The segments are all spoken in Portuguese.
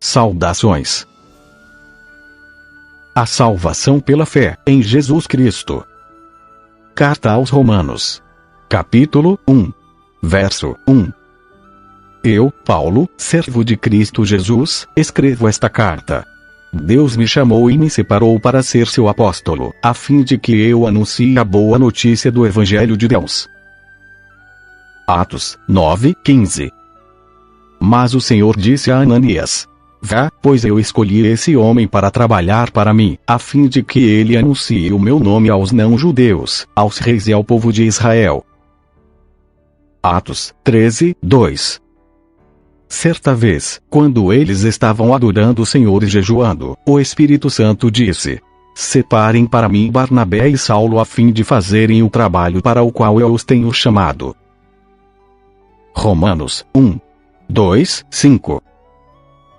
Saudações. A salvação pela fé em Jesus Cristo. Carta aos Romanos. Capítulo 1. Verso 1. Eu, Paulo, servo de Cristo Jesus, escrevo esta carta. Deus me chamou e me separou para ser seu apóstolo, a fim de que eu anuncie a boa notícia do Evangelho de Deus. Atos 9:15. Mas o Senhor disse a Ananias: Vá, pois eu escolhi esse homem para trabalhar para mim, a fim de que ele anuncie o meu nome aos não-judeus, aos reis e ao povo de Israel. Atos 13:2. Certa vez, quando eles estavam adorando o Senhor e jejuando, o Espírito Santo disse: Separem para mim Barnabé e Saulo a fim de fazerem o trabalho para o qual eu os tenho chamado. Romanos 1:2-5.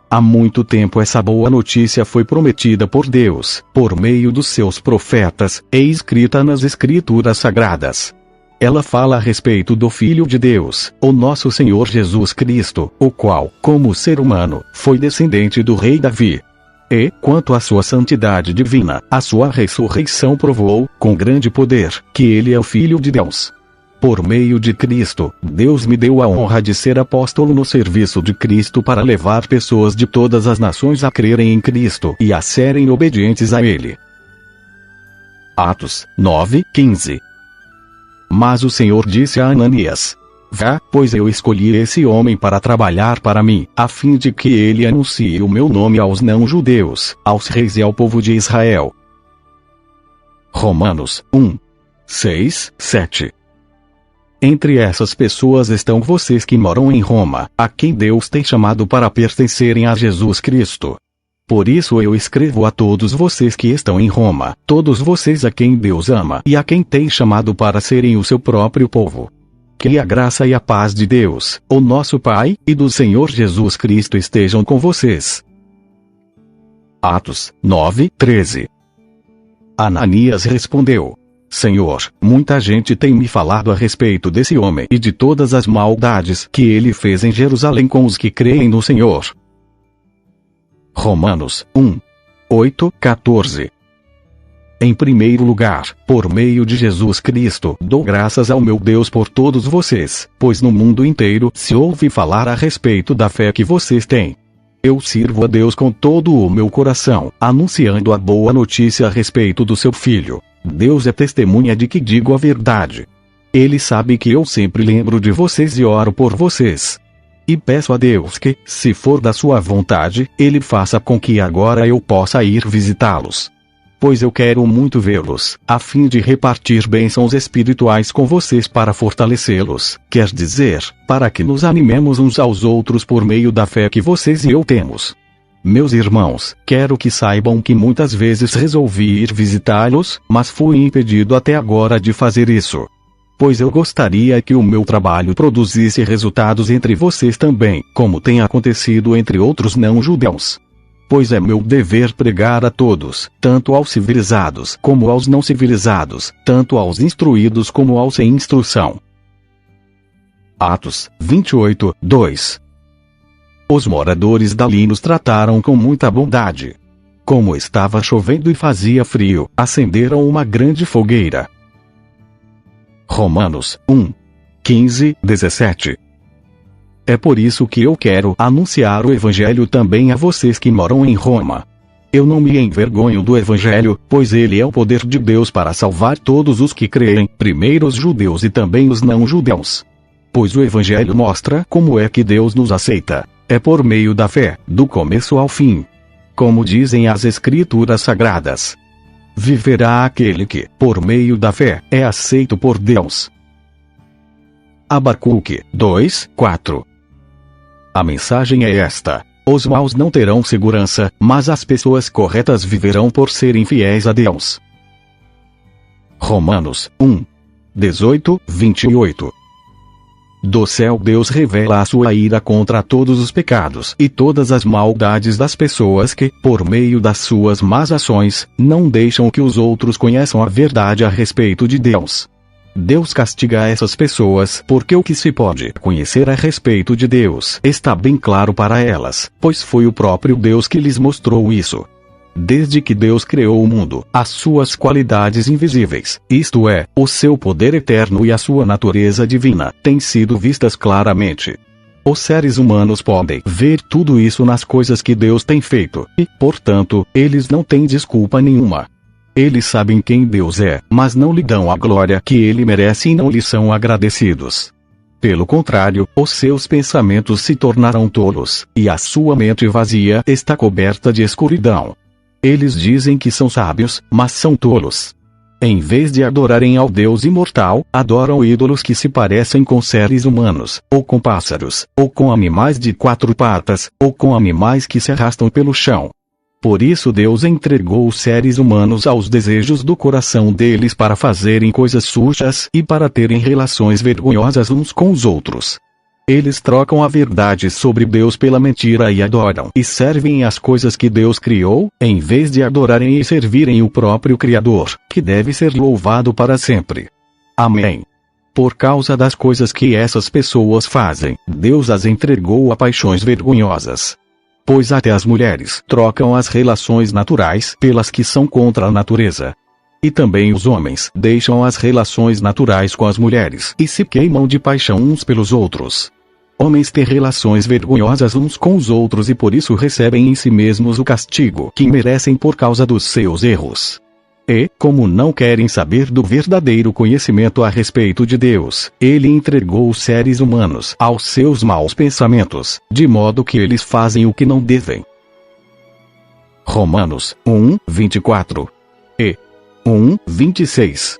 Há muito tempo essa boa notícia foi prometida por Deus, por meio dos seus profetas, e escrita nas Escrituras Sagradas. Ela fala a respeito do Filho de Deus, o nosso Senhor Jesus Cristo, o qual, como ser humano, foi descendente do rei Davi. E, quanto à sua santidade divina, a sua ressurreição provou, com grande poder, que ele é o Filho de Deus. Por meio de Cristo, Deus me deu a honra de ser apóstolo no serviço de Cristo para levar pessoas de todas as nações a crerem em Cristo e a serem obedientes a Ele. Atos 9:15. Mas o Senhor disse a Ananias: Vá, pois eu escolhi esse homem para trabalhar para mim, a fim de que ele anuncie o meu nome aos não-judeus, aos reis e ao povo de Israel. Romanos 1:6-7. Entre essas pessoas estão vocês que moram em Roma, a quem Deus tem chamado para pertencerem a Jesus Cristo. Por isso eu escrevo a todos vocês que estão em Roma, todos vocês a quem Deus ama e a quem tem chamado para serem o seu próprio povo. Que a graça e a paz de Deus, o nosso Pai, e do Senhor Jesus Cristo estejam com vocês. Atos 9:13. Ananias respondeu: Senhor, muita gente tem me falado a respeito desse homem e de todas as maldades que ele fez em Jerusalém com os que creem no Senhor. Romanos 1:8-14. Em primeiro lugar, por meio de Jesus Cristo, dou graças ao meu Deus por todos vocês, pois no mundo inteiro se ouve falar a respeito da fé que vocês têm. Eu sirvo a Deus com todo o meu coração, anunciando a boa notícia a respeito do seu Filho. Deus é testemunha de que digo a verdade. Ele sabe que eu sempre lembro de vocês e oro por vocês. E peço a Deus que, se for da sua vontade, Ele faça com que agora eu possa ir visitá-los. Pois eu quero muito vê-los, a fim de repartir bênçãos espirituais com vocês para fortalecê-los, quer dizer, para que nos animemos uns aos outros por meio da fé que vocês e eu temos. Meus irmãos, quero que saibam que muitas vezes resolvi ir visitá-los, mas fui impedido até agora de fazer isso. Pois eu gostaria que o meu trabalho produzisse resultados entre vocês também, como tem acontecido entre outros não-judeus. Pois é meu dever pregar a todos, tanto aos civilizados como aos não civilizados, tanto aos instruídos como aos sem instrução. Atos 28:2. Os moradores dali nos trataram com muita bondade. Como estava chovendo e fazia frio, acenderam uma grande fogueira. Romanos 1:15-17. É por isso que eu quero anunciar o Evangelho também a vocês que moram em Roma. Eu não me envergonho do Evangelho, pois ele é o poder de Deus para salvar todos os que creem, primeiro os judeus e também os não-judeus. Pois o Evangelho mostra como é que Deus nos aceita. É por meio da fé, do começo ao fim. Como dizem as Escrituras Sagradas: viverá aquele que, por meio da fé, é aceito por Deus. Abacuque 2:4. A mensagem é esta: os maus não terão segurança, mas as pessoas corretas viverão por serem fiéis a Deus. Romanos 1:18-28. Do céu Deus revela a sua ira contra todos os pecados e todas as maldades das pessoas que, por meio das suas más ações, não deixam que os outros conheçam a verdade a respeito de Deus. Deus castiga essas pessoas porque o que se pode conhecer a respeito de Deus está bem claro para elas, pois foi o próprio Deus que lhes mostrou isso. Desde que Deus criou o mundo, as suas qualidades invisíveis, isto é, o seu poder eterno e a sua natureza divina, têm sido vistas claramente. Os seres humanos podem ver tudo isso nas coisas que Deus tem feito, e, portanto, eles não têm desculpa nenhuma. Eles sabem quem Deus é, mas não lhe dão a glória que ele merece e não lhe são agradecidos. Pelo contrário, os seus pensamentos se tornaram tolos, e a sua mente vazia está coberta de escuridão. Eles dizem que são sábios, mas são tolos. Em vez de adorarem ao Deus imortal, adoram ídolos que se parecem com seres humanos, ou com pássaros, ou com animais de 4 patas, ou com animais que se arrastam pelo chão. Por isso Deus entregou os seres humanos aos desejos do coração deles para fazerem coisas sujas e para terem relações vergonhosas uns com os outros. Eles trocam a verdade sobre Deus pela mentira e adoram e servem as coisas que Deus criou, em vez de adorarem e servirem o próprio Criador, que deve ser louvado para sempre. Amém. Por causa das coisas que essas pessoas fazem, Deus as entregou a paixões vergonhosas. Pois até as mulheres trocam as relações naturais pelas que são contra a natureza. E também os homens deixam as relações naturais com as mulheres e se queimam de paixão uns pelos outros. Homens têm relações vergonhosas uns com os outros e por isso recebem em si mesmos o castigo que merecem por causa dos seus erros. E, como não querem saber do verdadeiro conhecimento a respeito de Deus, ele entregou os seres humanos aos seus maus pensamentos, de modo que eles fazem o que não devem. Romanos 1:24 e 1:26.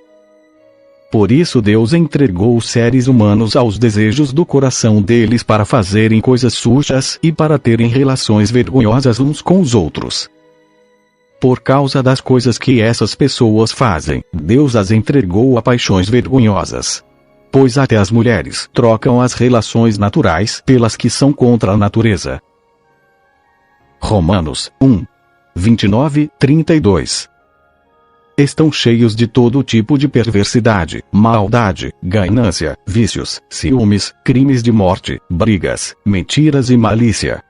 Por isso Deus entregou os seres humanos aos desejos do coração deles para fazerem coisas sujas e para terem relações vergonhosas uns com os outros. Por causa das coisas que essas pessoas fazem, Deus as entregou a paixões vergonhosas. Pois até as mulheres trocam as relações naturais pelas que são contra a natureza. Romanos 1:29-32. Estão cheios de todo tipo de perversidade, maldade, ganância, vícios, ciúmes, crimes de morte, brigas, mentiras e malícia.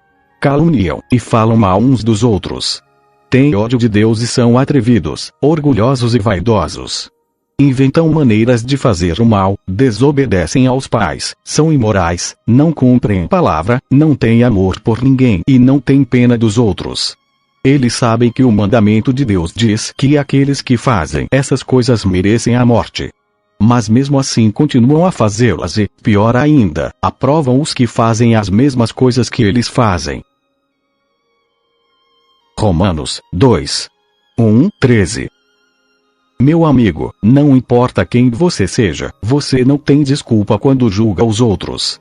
Caluniam e falam mal uns dos outros. Têm ódio de Deus e são atrevidos, orgulhosos e vaidosos. Inventam maneiras de fazer o mal, desobedecem aos pais, são imorais, não cumprem a palavra, não têm amor por ninguém e não têm pena dos outros. Eles sabem que o mandamento de Deus diz que aqueles que fazem essas coisas merecem a morte. Mas mesmo assim continuam a fazê-las e, pior ainda, aprovam os que fazem as mesmas coisas que eles fazem. Romanos 2:1-13. Meu amigo, não importa quem você seja, você não tem desculpa quando julga os outros.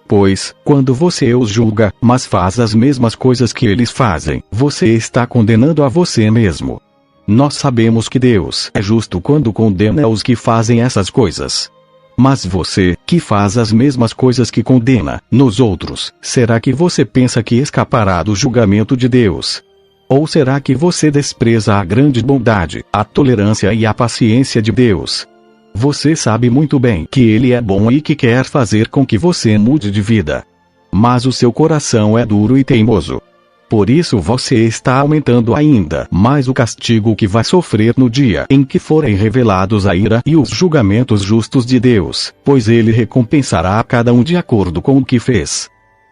Pois, quando você os julga, mas faz as mesmas coisas que eles fazem, você está condenando a você mesmo. Nós sabemos que Deus é justo quando condena os que fazem essas coisas. Mas você, que faz as mesmas coisas que condena nos outros, será que você pensa que escapará do julgamento de Deus? Ou será que você despreza a grande bondade, a tolerância e a paciência de Deus? Você sabe muito bem que Ele é bom e que quer fazer com que você mude de vida. Mas o seu coração é duro e teimoso. Por isso você está aumentando ainda mais o castigo que vai sofrer no dia em que forem revelados a ira e os julgamentos justos de Deus, pois Ele recompensará a cada um de acordo com o que fez.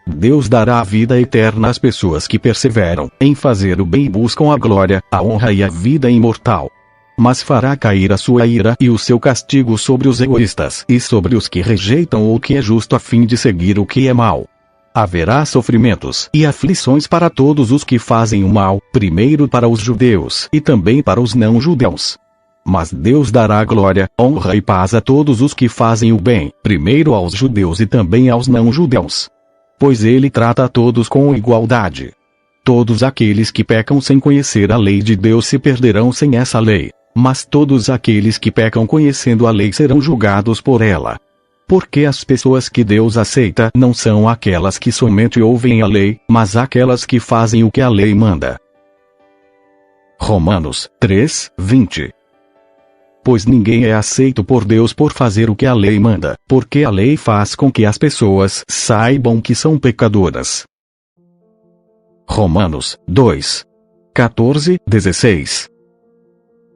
Deus dará a vida eterna às pessoas que perseveram em fazer o bem e buscam a glória, a honra e a vida imortal. Mas fará cair a sua ira e o seu castigo sobre os egoístas e sobre os que rejeitam o que é justo a fim de seguir o que é mal. Haverá sofrimentos e aflições para todos os que fazem o mal, primeiro para os judeus e também para os não-judeus. Mas Deus dará glória, honra e paz a todos os que fazem o bem, primeiro aos judeus e também aos não-judeus. Pois Ele trata a todos com igualdade. Todos aqueles que pecam sem conhecer a lei de Deus se perderão sem essa lei, mas todos aqueles que pecam conhecendo a lei serão julgados por ela. Porque as pessoas que Deus aceita não são aquelas que somente ouvem a lei, mas aquelas que fazem o que a lei manda. Romanos 3:20. pois ninguém é aceito por Deus por fazer o que a lei manda, porque a lei faz com que as pessoas saibam que são pecadoras. Romanos 2, 14, 16.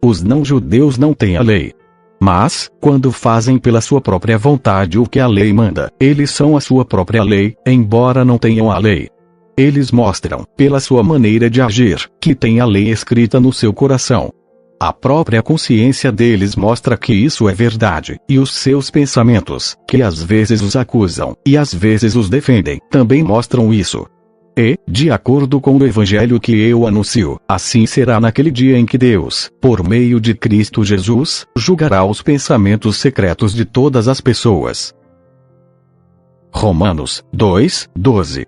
Os não-judeus não têm a lei. Mas, quando fazem pela sua própria vontade o que a lei manda, eles são a sua própria lei, embora não tenham a lei. Eles mostram, pela sua maneira de agir, que têm a lei escrita no seu coração. A própria consciência deles mostra que isso é verdade, e os seus pensamentos, que às vezes os acusam, e às vezes os defendem, também mostram isso. E, de acordo com o evangelho que eu anuncio, assim será naquele dia em que Deus, por meio de Cristo Jesus, julgará os pensamentos secretos de todas as pessoas. Romanos 2, 12.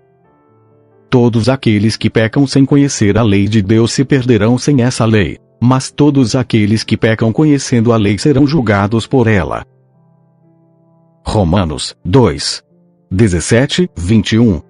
Todos aqueles que pecam sem conhecer a lei de Deus se perderão sem essa lei, mas todos aqueles que pecam conhecendo a lei serão julgados por ela. Romanos 2, 17, 21.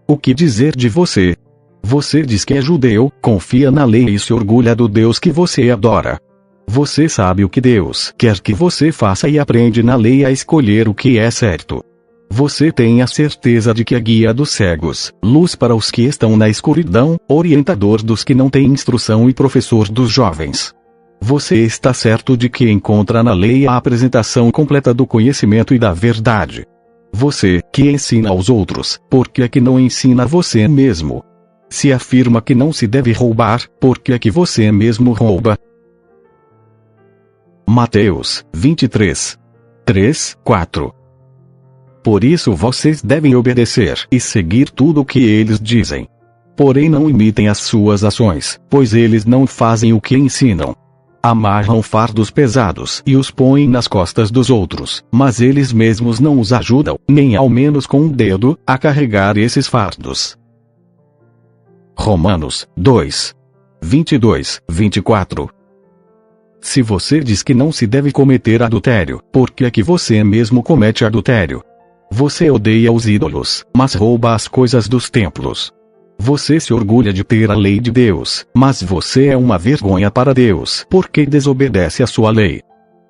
O que dizer de você? Você diz que é judeu, confia na lei e se orgulha do Deus que você adora. Você sabe o que Deus quer que você faça e aprende na lei a escolher o que é certo. Você tem a certeza de que é guia dos cegos, luz para os que estão na escuridão, orientador dos que não têm instrução e professor dos jovens. Você está certo de que encontra na lei a apresentação completa do conhecimento e da verdade. Você, que ensina aos outros, por que é que não ensina você mesmo? Se afirma que não se deve roubar, por que é que você mesmo rouba? Mateus 23, 3, 4. Por isso vocês devem obedecer e seguir tudo o que eles dizem. Porém não imitem as suas ações, pois eles não fazem o que ensinam. Amarram fardos pesados e os põem nas costas dos outros, mas eles mesmos não os ajudam, nem ao menos com um dedo, a carregar esses fardos. Romanos 2, 22, 24. Se você diz que não se deve cometer adultério, por que é que você mesmo comete adultério? Você odeia os ídolos, mas rouba as coisas dos templos. Você se orgulha de ter a lei de Deus, mas você é uma vergonha para Deus porque desobedece a sua lei.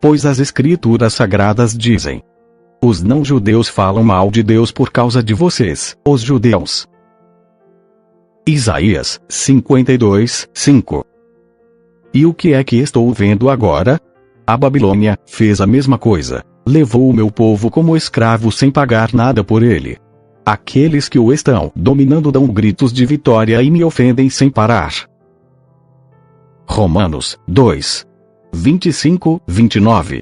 Pois as Escrituras Sagradas dizem: os não-judeus falam mal de Deus por causa de vocês, os judeus. Isaías 52, 5. E o que é que estou vendo agora? A Babilônia fez a mesma coisa. Levou o meu povo como escravo sem pagar nada por ele. Aqueles que o estão dominando dão gritos de vitória e me ofendem sem parar. Romanos 2, 25, 29.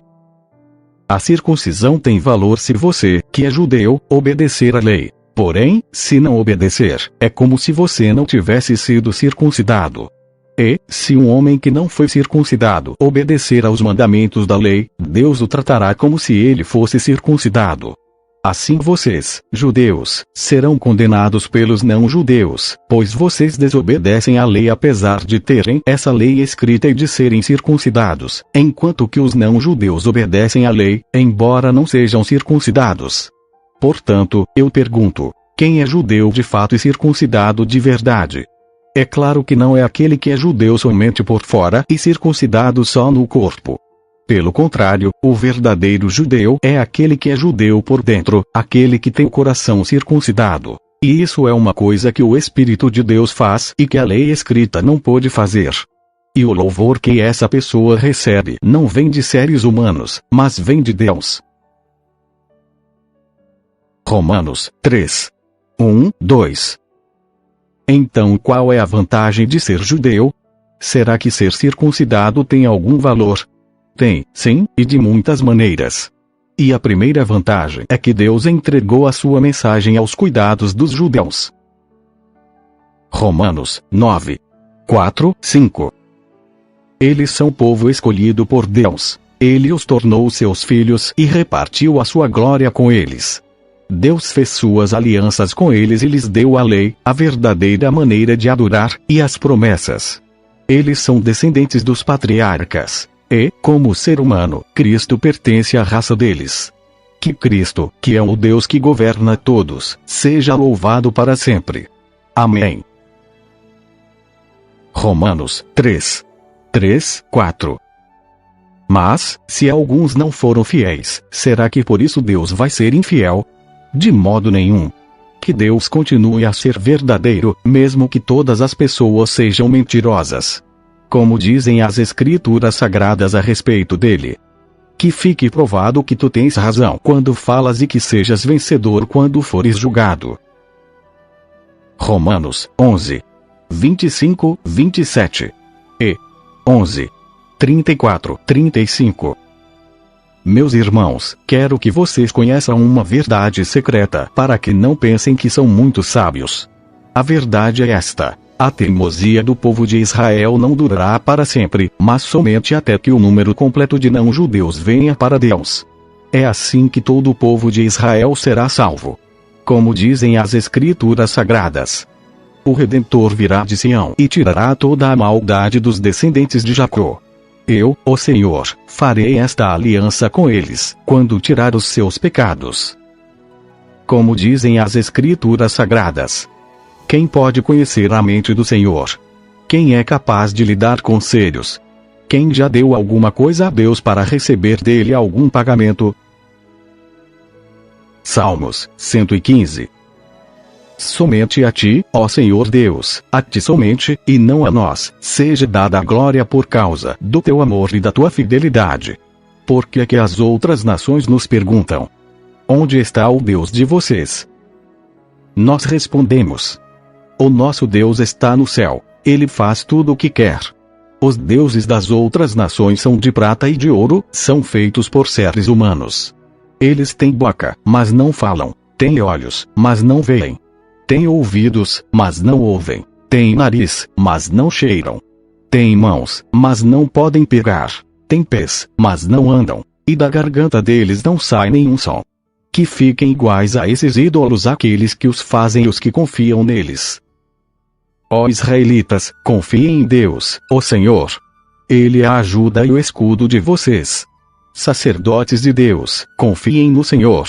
A circuncisão tem valor se você, que é judeu, obedecer à lei. Porém, se não obedecer, é como se você não tivesse sido circuncidado. E, se um homem que não foi circuncidado obedecer aos mandamentos da lei, Deus o tratará como se ele fosse circuncidado. Assim vocês, judeus, serão condenados pelos não-judeus, pois vocês desobedecem à lei apesar de terem essa lei escrita e de serem circuncidados, enquanto que os não-judeus obedecem à lei, embora não sejam circuncidados. Portanto, eu pergunto: quem é judeu de fato e circuncidado de verdade? É claro que não é aquele que é judeu somente por fora e circuncidado só no corpo. Pelo contrário, o verdadeiro judeu é aquele que é judeu por dentro, aquele que tem o coração circuncidado. E isso é uma coisa que o Espírito de Deus faz e que a lei escrita não pôde fazer. E o louvor que essa pessoa recebe não vem de seres humanos, mas vem de Deus. Romanos 3, 1, 2. Então qual é a vantagem de ser judeu? Será que ser circuncidado tem algum valor? Tem, sim, e de muitas maneiras. E a primeira vantagem é que Deus entregou a sua mensagem aos cuidados dos judeus. Romanos 9, 4, 5. Eles são povo escolhido por Deus. Ele os tornou seus filhos e repartiu a sua glória com eles. Deus fez suas alianças com eles e lhes deu a lei, a verdadeira maneira de adorar, e as promessas. Eles são descendentes dos patriarcas. E, como ser humano, Cristo pertence à raça deles. Que Cristo, que é o Deus que governa todos, seja louvado para sempre. Amém. Romanos 3, 3, 4. Mas, se alguns não foram fiéis, será que por isso Deus vai ser infiel? De modo nenhum. Que Deus continue a ser verdadeiro, mesmo que todas as pessoas sejam mentirosas. Como dizem as Escrituras Sagradas a respeito dele. Que fique provado que tu tens razão quando falas e que sejas vencedor quando fores julgado. Romanos 11, 25, 27 e 11, 34, 35. Meus irmãos, quero que vocês conheçam uma verdade secreta para que não pensem que são muito sábios. A verdade é esta: a teimosia do povo de Israel não durará para sempre, mas somente até que o número completo de não-judeus venha para Deus. É assim que todo o povo de Israel será salvo. Como dizem as Escrituras Sagradas. O Redentor virá de Sião e tirará toda a maldade dos descendentes de Jacó. Eu, o Senhor, farei esta aliança com eles, quando tirar os seus pecados. Como dizem as Escrituras Sagradas. Quem pode conhecer a mente do Senhor? Quem é capaz de lhe dar conselhos? Quem já deu alguma coisa a Deus para receber dele algum pagamento? Salmos 115. Somente a ti, ó Senhor Deus, a ti somente, e não a nós, seja dada a glória por causa do teu amor e da tua fidelidade. Porque é que as outras nações nos perguntam: onde está o Deus de vocês? Nós respondemos: o nosso Deus está no céu, ele faz tudo o que quer. Os deuses das outras nações são de prata e de ouro, são feitos por seres humanos. Eles têm boca, mas não falam, têm olhos, mas não veem. Têm ouvidos, mas não ouvem. Têm nariz, mas não cheiram. Têm mãos, mas não podem pegar. Têm pés, mas não andam. E da garganta deles não sai nenhum som. Que fiquem iguais a esses ídolos aqueles que os fazem e os que confiam neles. Ó israelitas, confiem em Deus, o Senhor. Ele é a ajuda e o escudo de vocês. Sacerdotes de Deus, confiem no Senhor.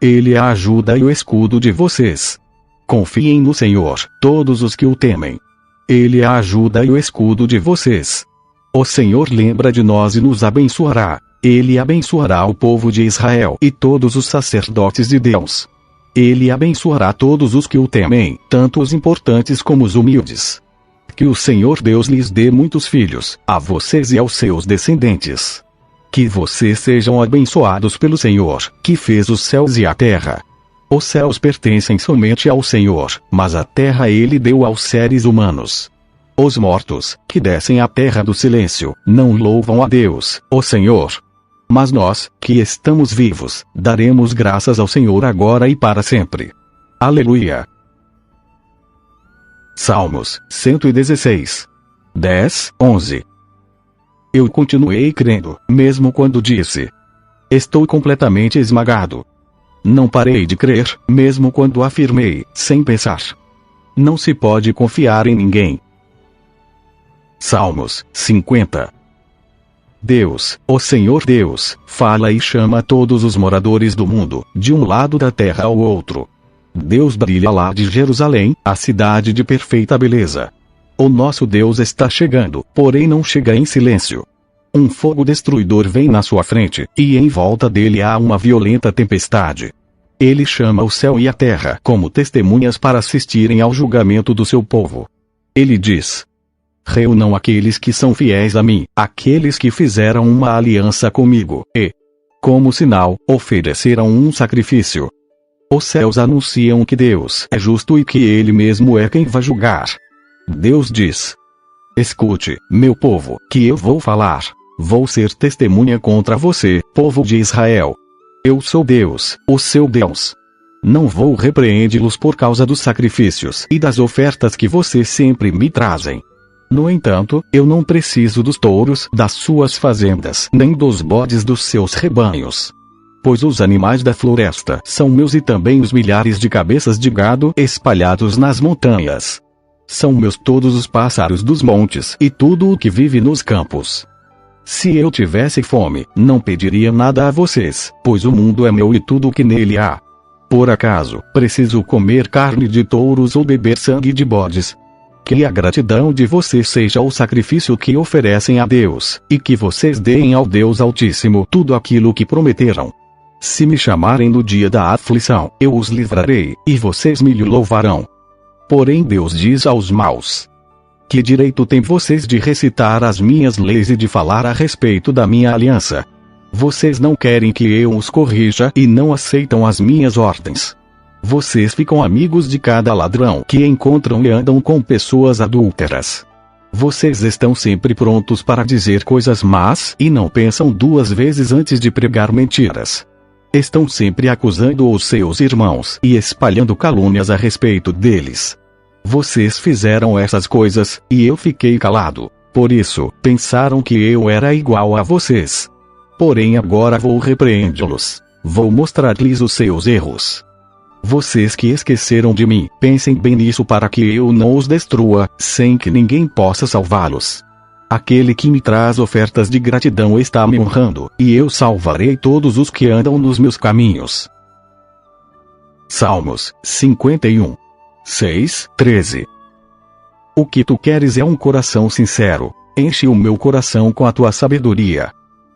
Ele é a ajuda e o escudo de vocês. Confiem no Senhor, todos os que o temem. Ele é a ajuda e o escudo de vocês. O Senhor lembra de nós e nos abençoará. Ele abençoará o povo de Israel e todos os sacerdotes de Deus. Ele abençoará todos os que o temem, tanto os importantes como os humildes. Que o Senhor Deus lhes dê muitos filhos, a vocês e aos seus descendentes. Que vocês sejam abençoados pelo Senhor, que fez os céus e a terra. Os céus pertencem somente ao Senhor, mas a terra ele deu aos seres humanos. Os mortos, que descem à terra do silêncio, não louvam a Deus, o Senhor. Mas nós, que estamos vivos, daremos graças ao Senhor agora e para sempre. Aleluia. Salmos 116. 10, 11. Eu continuei crendo, mesmo quando disse: estou completamente esmagado. Não parei de crer, mesmo quando afirmei, sem pensar: não se pode confiar em ninguém. Salmos 50. Deus, o Senhor Deus, fala e chama todos os moradores do mundo, de um lado da terra ao outro. Deus brilha lá de Jerusalém, a cidade de perfeita beleza. O nosso Deus está chegando, porém não chega em silêncio. Um fogo destruidor vem na sua frente, e em volta dele há uma violenta tempestade. Ele chama o céu e a terra como testemunhas para assistirem ao julgamento do seu povo. Ele diz: reúnam aqueles que são fiéis a mim, aqueles que fizeram uma aliança comigo, e, como sinal, ofereceram um sacrifício. Os céus anunciam que Deus é justo e que Ele mesmo é quem vai julgar. Deus diz: escute, meu povo, que eu vou falar. Vou ser testemunha contra você, povo de Israel. Eu sou Deus, o seu Deus. Não vou repreendê-los por causa dos sacrifícios e das ofertas que vocês sempre me trazem. No entanto, eu não preciso dos touros das suas fazendas, nem dos bodes dos seus rebanhos. Pois os animais da floresta são meus e também os milhares de cabeças de gado espalhados nas montanhas. São meus todos os pássaros dos montes e tudo o que vive nos campos. Se eu tivesse fome, não pediria nada a vocês, pois o mundo é meu e tudo o que nele há. Por acaso, preciso comer carne de touros ou beber sangue de bodes? Que a gratidão de vocês seja o sacrifício que oferecem a Deus, e que vocês deem ao Deus Altíssimo tudo aquilo que prometeram. Se me chamarem no dia da aflição, eu os livrarei, e vocês me louvarão. Porém Deus diz aos maus: que direito têm vocês de recitar as minhas leis e de falar a respeito da minha aliança? Vocês não querem que eu os corrija e não aceitam as minhas ordens. Vocês ficam amigos de cada ladrão que encontram e andam com pessoas adúlteras. Vocês estão sempre prontos para dizer coisas más e não pensam duas vezes antes de pregar mentiras. Estão sempre acusando os seus irmãos e espalhando calúnias a respeito deles. Vocês fizeram essas coisas, e eu fiquei calado. Por isso, pensaram que eu era igual a vocês. Porém agora vou repreendê-los. Vou mostrar-lhes os seus erros. Vocês que esqueceram de mim, pensem bem nisso para que eu não os destrua, sem que ninguém possa salvá-los. Aquele que me traz ofertas de gratidão está me honrando, e eu salvarei todos os que andam nos meus caminhos. Salmos 51. 6:13. O que tu queres é um coração sincero. Enche o meu coração com a tua sabedoria.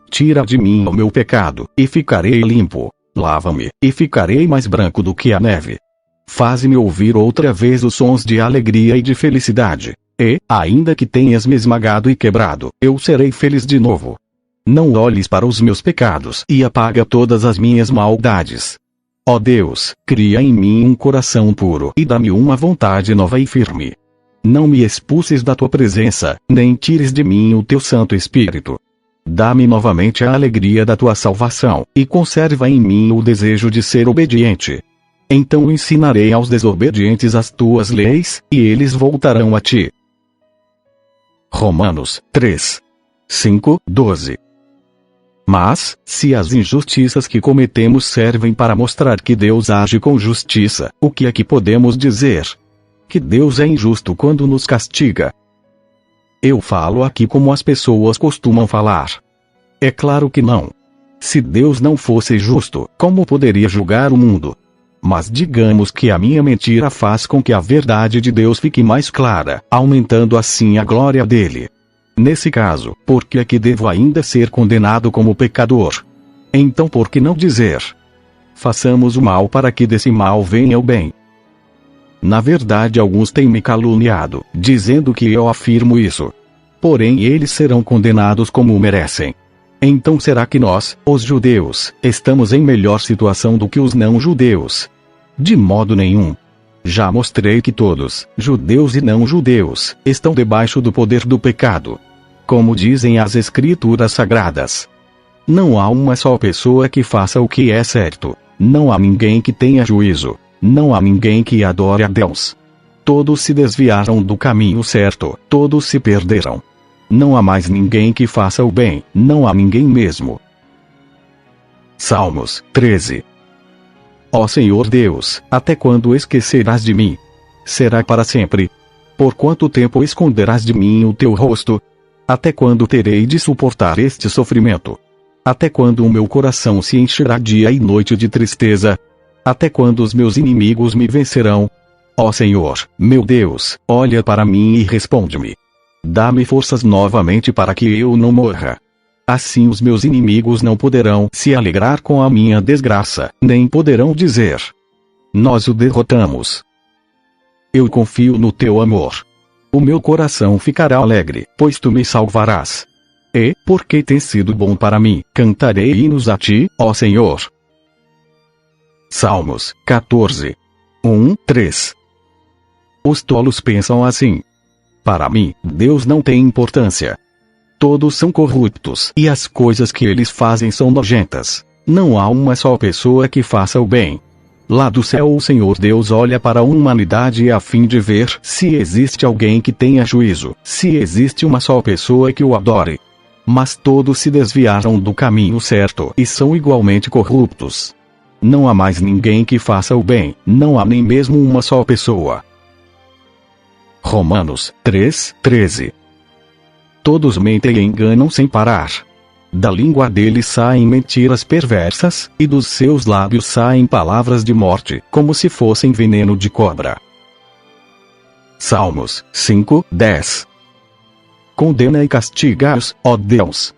Tira de mim o meu pecado, e ficarei limpo. Lava-me, e ficarei mais branco do que a neve. Faze-me ouvir outra vez os sons de alegria e de felicidade. E, ainda que tenhas me esmagado e quebrado, eu serei feliz de novo. Não olhes para os meus pecados e apaga todas as minhas maldades. Ó Deus, cria em mim um coração puro e dá-me uma vontade nova e firme. Não me expulses da tua presença, nem tires de mim o teu Santo Espírito. Dá-me novamente a alegria da tua salvação, e conserva em mim o desejo de ser obediente. Então ensinarei aos desobedientes as tuas leis, e eles voltarão a ti. Romanos 3. 5:12. Mas, se as injustiças que cometemos servem para mostrar que Deus age com justiça, o que é que podemos dizer? Que Deus é injusto quando nos castiga. Eu falo aqui como as pessoas costumam falar. É claro que não. Se Deus não fosse justo, como poderia julgar o mundo? Mas digamos que a minha mentira faz com que a verdade de Deus fique mais clara, aumentando assim a glória dele. Nesse caso, por que é que devo ainda ser condenado como pecador? Então por que não dizer: façamos o mal para que desse mal venha o bem? Na verdade alguns têm me caluniado, dizendo que eu afirmo isso. Porém eles serão condenados como merecem. Então será que nós, os judeus, estamos em melhor situação do que os não-judeus? De modo nenhum. Já mostrei que todos, judeus e não-judeus, estão debaixo do poder do pecado. Como dizem as Escrituras Sagradas. Não há uma só pessoa que faça o que é certo. Não há ninguém que tenha juízo. Não há ninguém que adore a Deus. Todos se desviaram do caminho certo, todos se perderam. Não há mais ninguém que faça o bem, não há ninguém mesmo. Salmos 13. Ó Senhor Deus, até quando esquecerás de mim? Será para sempre? Por quanto tempo esconderás de mim o teu rosto? Até quando terei de suportar este sofrimento? Até quando o meu coração se encherá dia e noite de tristeza? Até quando os meus inimigos me vencerão? Ó Senhor, meu Deus, olha para mim e responde-me. Dá-me forças novamente para que eu não morra. Assim os meus inimigos não poderão se alegrar com a minha desgraça, nem poderão dizer: nós o derrotamos. Eu confio no teu amor. O meu coração ficará alegre, pois tu me salvarás. E, porque tens sido bom para mim, cantarei hinos a ti, ó Senhor. Salmos 14. 1-3. Os tolos pensam assim: para mim, Deus não tem importância. Todos são corruptos e as coisas que eles fazem são nojentas. Não há uma só pessoa que faça o bem. Lá do céu o Senhor Deus olha para a humanidade a fim de ver se existe alguém que tenha juízo, se existe uma só pessoa que o adore. Mas todos se desviaram do caminho certo e são igualmente corruptos. Não há mais ninguém que faça o bem, não há nem mesmo uma só pessoa. Romanos 3:13. Todos mentem e enganam sem parar. Da língua deles saem mentiras perversas, e dos seus lábios saem palavras de morte, como se fossem veneno de cobra. Salmos 5:10. Condena e castiga-os, ó Deus.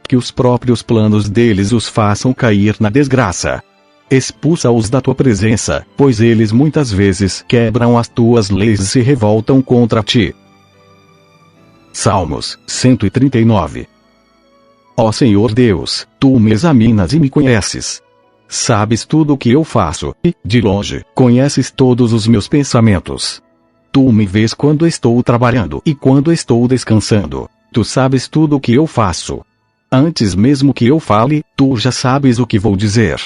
Que os próprios planos deles os façam cair na desgraça. Expulsa-os da tua presença, pois eles muitas vezes quebram as tuas leis e se revoltam contra ti. Salmos 139. Ó Senhor Deus, tu me examinas e me conheces. Sabes tudo o que eu faço, e, de longe, conheces todos os meus pensamentos. Tu me vês quando estou trabalhando e quando estou descansando. Tu sabes tudo o que eu faço. Antes mesmo que eu fale, tu já sabes o que vou dizer.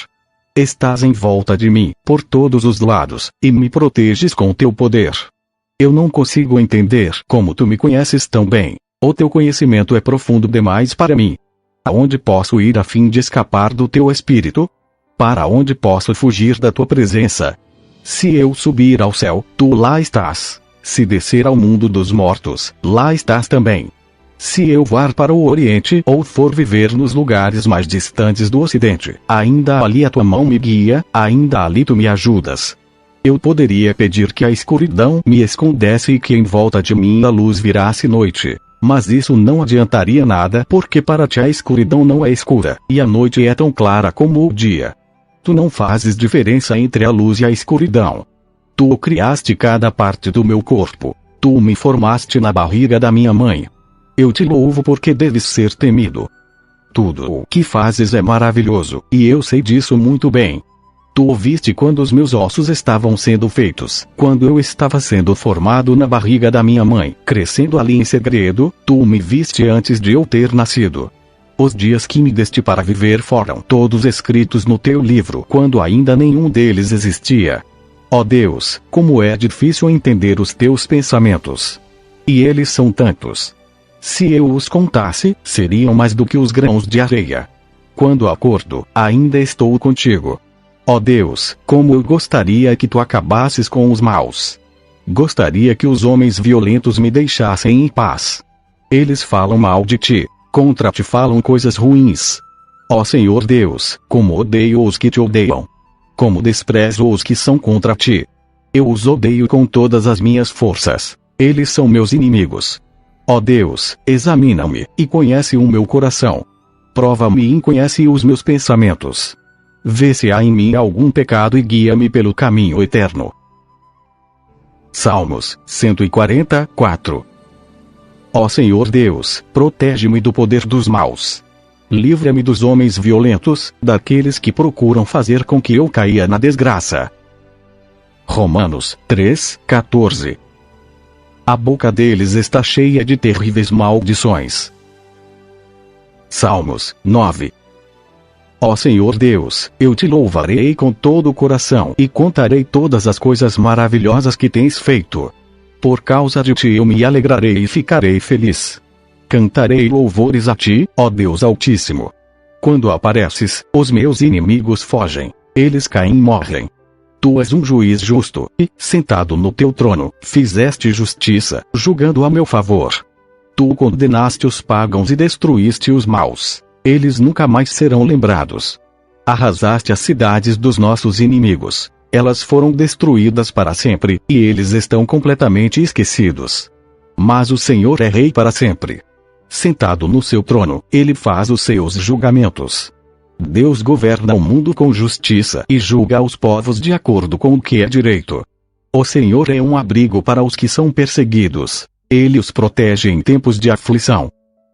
Estás em volta de mim, por todos os lados, e me proteges com teu poder. Eu não consigo entender como tu me conheces tão bem. O teu conhecimento é profundo demais para mim. Aonde posso ir a fim de escapar do teu espírito? Para onde posso fugir da tua presença? Se eu subir ao céu, tu lá estás. Se descer ao mundo dos mortos, lá estás também. Se eu voar para o Oriente ou for viver nos lugares mais distantes do Ocidente, ainda ali a tua mão me guia, ainda ali tu me ajudas. Eu poderia pedir que a escuridão me escondesse e que em volta de mim a luz virasse noite. Mas isso não adiantaria nada porque para ti a escuridão não é escura, e a noite é tão clara como o dia. Tu não fazes diferença entre a luz e a escuridão. Tu criaste cada parte do meu corpo. Tu me formaste na barriga da minha mãe. Eu te louvo porque deves ser temido. Tudo o que fazes é maravilhoso, e eu sei disso muito bem. Tu ouviste quando os meus ossos estavam sendo feitos, quando eu estava sendo formado na barriga da minha mãe, crescendo ali em segredo, tu me viste antes de eu ter nascido. Os dias que me deste para viver foram todos escritos no teu livro quando ainda nenhum deles existia. Ó Deus, como é difícil entender os teus pensamentos. E eles são tantos. Se eu os contasse, seriam mais do que os grãos de areia. Quando acordo, ainda estou contigo. Ó Deus, como eu gostaria que tu acabasses com os maus. Gostaria que os homens violentos me deixassem em paz. Eles falam mal de ti, contra ti falam coisas ruins. Ó Senhor Deus, como odeio os que te odeiam. Como desprezo os que são contra ti. Eu os odeio com todas as minhas forças. Eles são meus inimigos. Ó Deus, examina-me, e conhece o meu coração. Prova-me e conhece os meus pensamentos. Vê se há em mim algum pecado e guia-me pelo caminho eterno. Salmos 144. Ó Senhor Deus, protege-me do poder dos maus. Livra-me dos homens violentos, daqueles que procuram fazer com que eu caia na desgraça. Romanos 3:14. A boca deles está cheia de terríveis maldições. Salmos 9. Ó Senhor Deus, eu te louvarei com todo o coração e contarei todas as coisas maravilhosas que tens feito. Por causa de ti eu me alegrarei e ficarei feliz. Cantarei louvores a ti, ó Deus Altíssimo. Quando apareces, os meus inimigos fogem. Eles caem e morrem. Tu és um juiz justo, e, sentado no teu trono, fizeste justiça, julgando a meu favor. Tu condenaste os pagãos e destruíste os maus. Eles nunca mais serão lembrados. Arrasaste as cidades dos nossos inimigos. Elas foram destruídas para sempre, e eles estão completamente esquecidos. Mas o Senhor é rei para sempre. Sentado no seu trono, ele faz os seus julgamentos. Deus governa o mundo com justiça e julga os povos de acordo com o que é direito. O Senhor é um abrigo para os que são perseguidos. Ele os protege em tempos de aflição.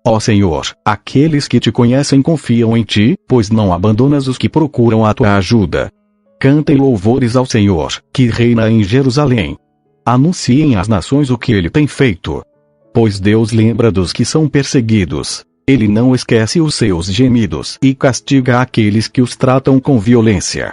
Ó Senhor, aqueles que te conhecem confiam em ti, pois não abandonas os que procuram a tua ajuda. Cantem louvores ao Senhor, que reina em Jerusalém. Anunciem às nações o que ele tem feito. Pois Deus lembra dos que são perseguidos. Ele não esquece os seus gemidos e castiga aqueles que os tratam com violência.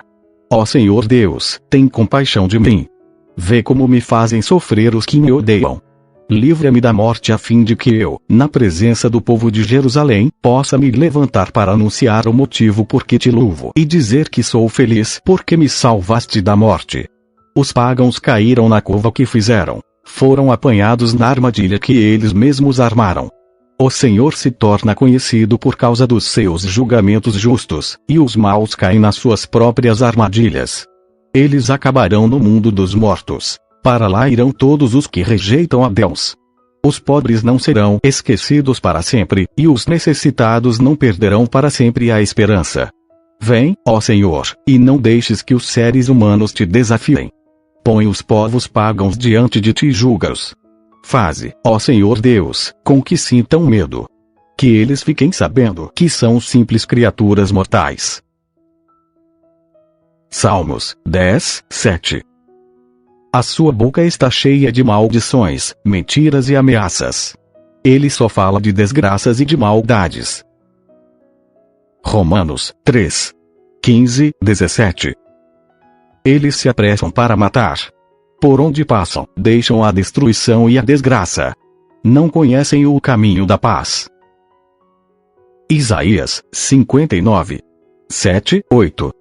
Ó Senhor Deus, tem compaixão de mim. Vê como me fazem sofrer os que me odeiam. Livra-me da morte a fim de que eu, na presença do povo de Jerusalém, possa me levantar para anunciar o motivo por que te louvo e dizer que sou feliz porque me salvaste da morte. Os pagãos caíram na cova que fizeram. Foram apanhados na armadilha que eles mesmos armaram. O Senhor se torna conhecido por causa dos seus julgamentos justos, e os maus caem nas suas próprias armadilhas. Eles acabarão no mundo dos mortos. Para lá irão todos os que rejeitam a Deus. Os pobres não serão esquecidos para sempre, e os necessitados não perderão para sempre a esperança. Vem, ó Senhor, e não deixes que os seres humanos te desafiem. Põe os povos pagãos diante de ti e julga-os. Faze, ó Senhor Deus, com que sintam medo. Que eles fiquem sabendo que são simples criaturas mortais. Salmos 10, 7. A sua boca está cheia de maldições, mentiras e ameaças. Ele só fala de desgraças e de maldades. Romanos 3, 15, 17. Eles se apressam para matar. Por onde passam, deixam a destruição e a desgraça. Não conhecem o caminho da paz. Isaías 59, 7, 8.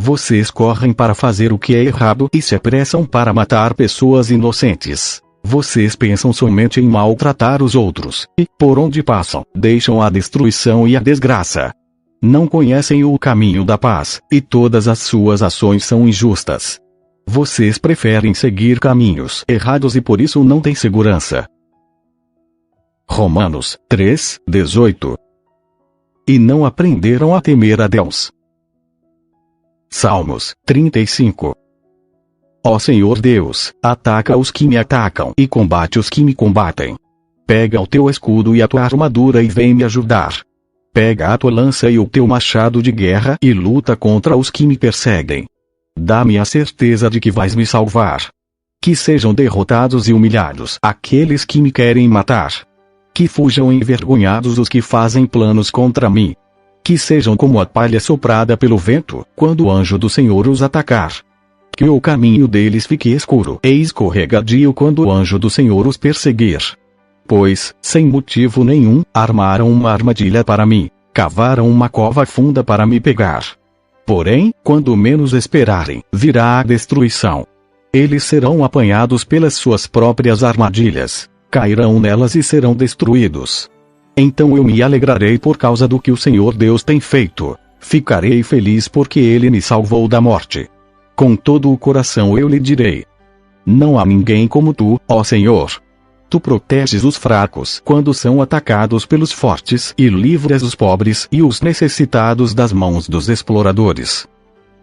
Vocês correm para fazer o que é errado e se apressam para matar pessoas inocentes. Vocês pensam somente em maltratar os outros, e, por onde passam, deixam a destruição e a desgraça. Não conhecem o caminho da paz, e todas as suas ações são injustas. Vocês preferem seguir caminhos errados e por isso não têm segurança. Romanos 3, 18. E não aprenderam a temer a Deus. Salmos 35. Ó Senhor Deus, ataca os que me atacam e combate os que me combatem. Pega o teu escudo e a tua armadura e vem me ajudar. Pega a tua lança e o teu machado de guerra e luta contra os que me perseguem. Dá-me a certeza de que vais me salvar. Que sejam derrotados e humilhados aqueles que me querem matar. Que fujam envergonhados os que fazem planos contra mim. Que sejam como a palha soprada pelo vento, quando o anjo do Senhor os atacar. Que o caminho deles fique escuro e escorregadio quando o anjo do Senhor os perseguir. Pois, sem motivo nenhum, armaram uma armadilha para mim, cavaram uma cova funda para me pegar. Porém, quando menos esperarem, virá a destruição. Eles serão apanhados pelas suas próprias armadilhas, cairão nelas e serão destruídos. Então eu me alegrarei por causa do que o Senhor Deus tem feito. Ficarei feliz porque Ele me salvou da morte. Com todo o coração eu lhe direi: não há ninguém como tu, ó Senhor. Tu proteges os fracos quando são atacados pelos fortes e livras os pobres e os necessitados das mãos dos exploradores.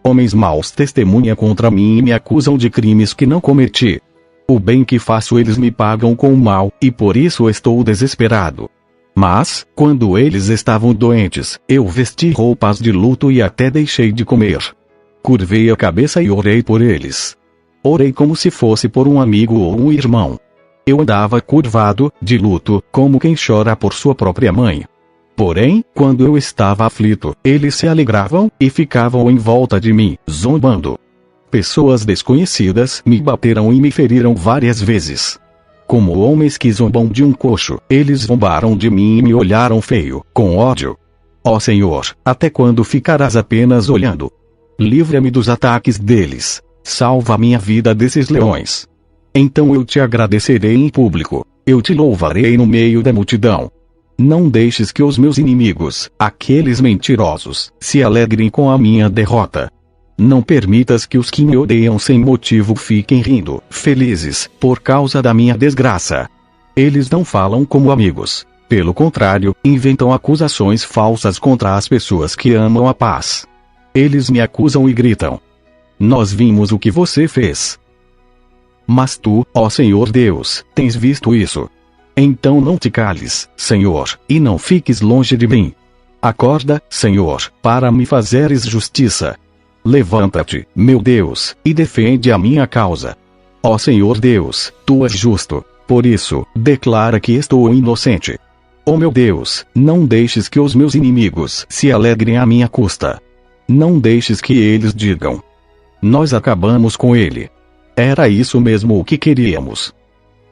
Homens maus testemunham contra mim e me acusam de crimes que não cometi. O bem que faço eles me pagam com o mal, e por isso estou desesperado. Mas, quando eles estavam doentes, eu vesti roupas de luto e até deixei de comer. Curvei a cabeça e orei por eles. Orei como se fosse por um amigo ou um irmão. Eu andava curvado, de luto, como quem chora por sua própria mãe. Porém, quando eu estava aflito, eles se alegravam e ficavam em volta de mim, zombando. Pessoas desconhecidas me bateram e me feriram várias vezes. Como homens que zombam de um coxo, eles zombaram de mim e me olharam feio, com ódio. Ó Senhor, até quando ficarás apenas olhando? Livra-me dos ataques deles. Salva minha vida desses leões. Então eu te agradecerei em público. Eu te louvarei no meio da multidão. Não deixes que os meus inimigos, aqueles mentirosos, se alegrem com a minha derrota. Não permitas que os que me odeiam sem motivo fiquem rindo, felizes, por causa da minha desgraça. Eles não falam como amigos. Pelo contrário, inventam acusações falsas contra as pessoas que amam a paz. Eles me acusam e gritam: nós vimos o que você fez. Mas tu, ó Senhor Deus, tens visto isso. Então não te cales, Senhor, e não fiques longe de mim. Acorda, Senhor, para me fazeres justiça. Levanta-te, meu Deus, e defende a minha causa. Ó Senhor Deus, tu és justo, por isso, declara que estou inocente. Ó meu Deus, não deixes que os meus inimigos se alegrem à minha custa. Não deixes que eles digam: nós acabamos com ele. Era isso mesmo o que queríamos.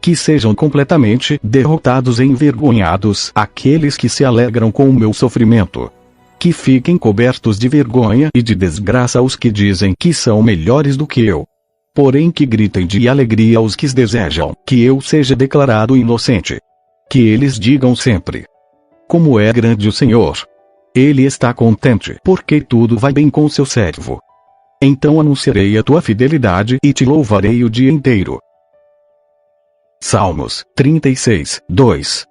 Que sejam completamente derrotados e envergonhados aqueles que se alegram com o meu sofrimento. Que fiquem cobertos de vergonha e de desgraça os que dizem que são melhores do que eu. Porém que gritem de alegria os que desejam que eu seja declarado inocente. Que eles digam sempre: como é grande o Senhor! Ele está contente porque tudo vai bem com seu servo. Então anunciarei a tua fidelidade e te louvarei o dia inteiro. Salmos 36, 2.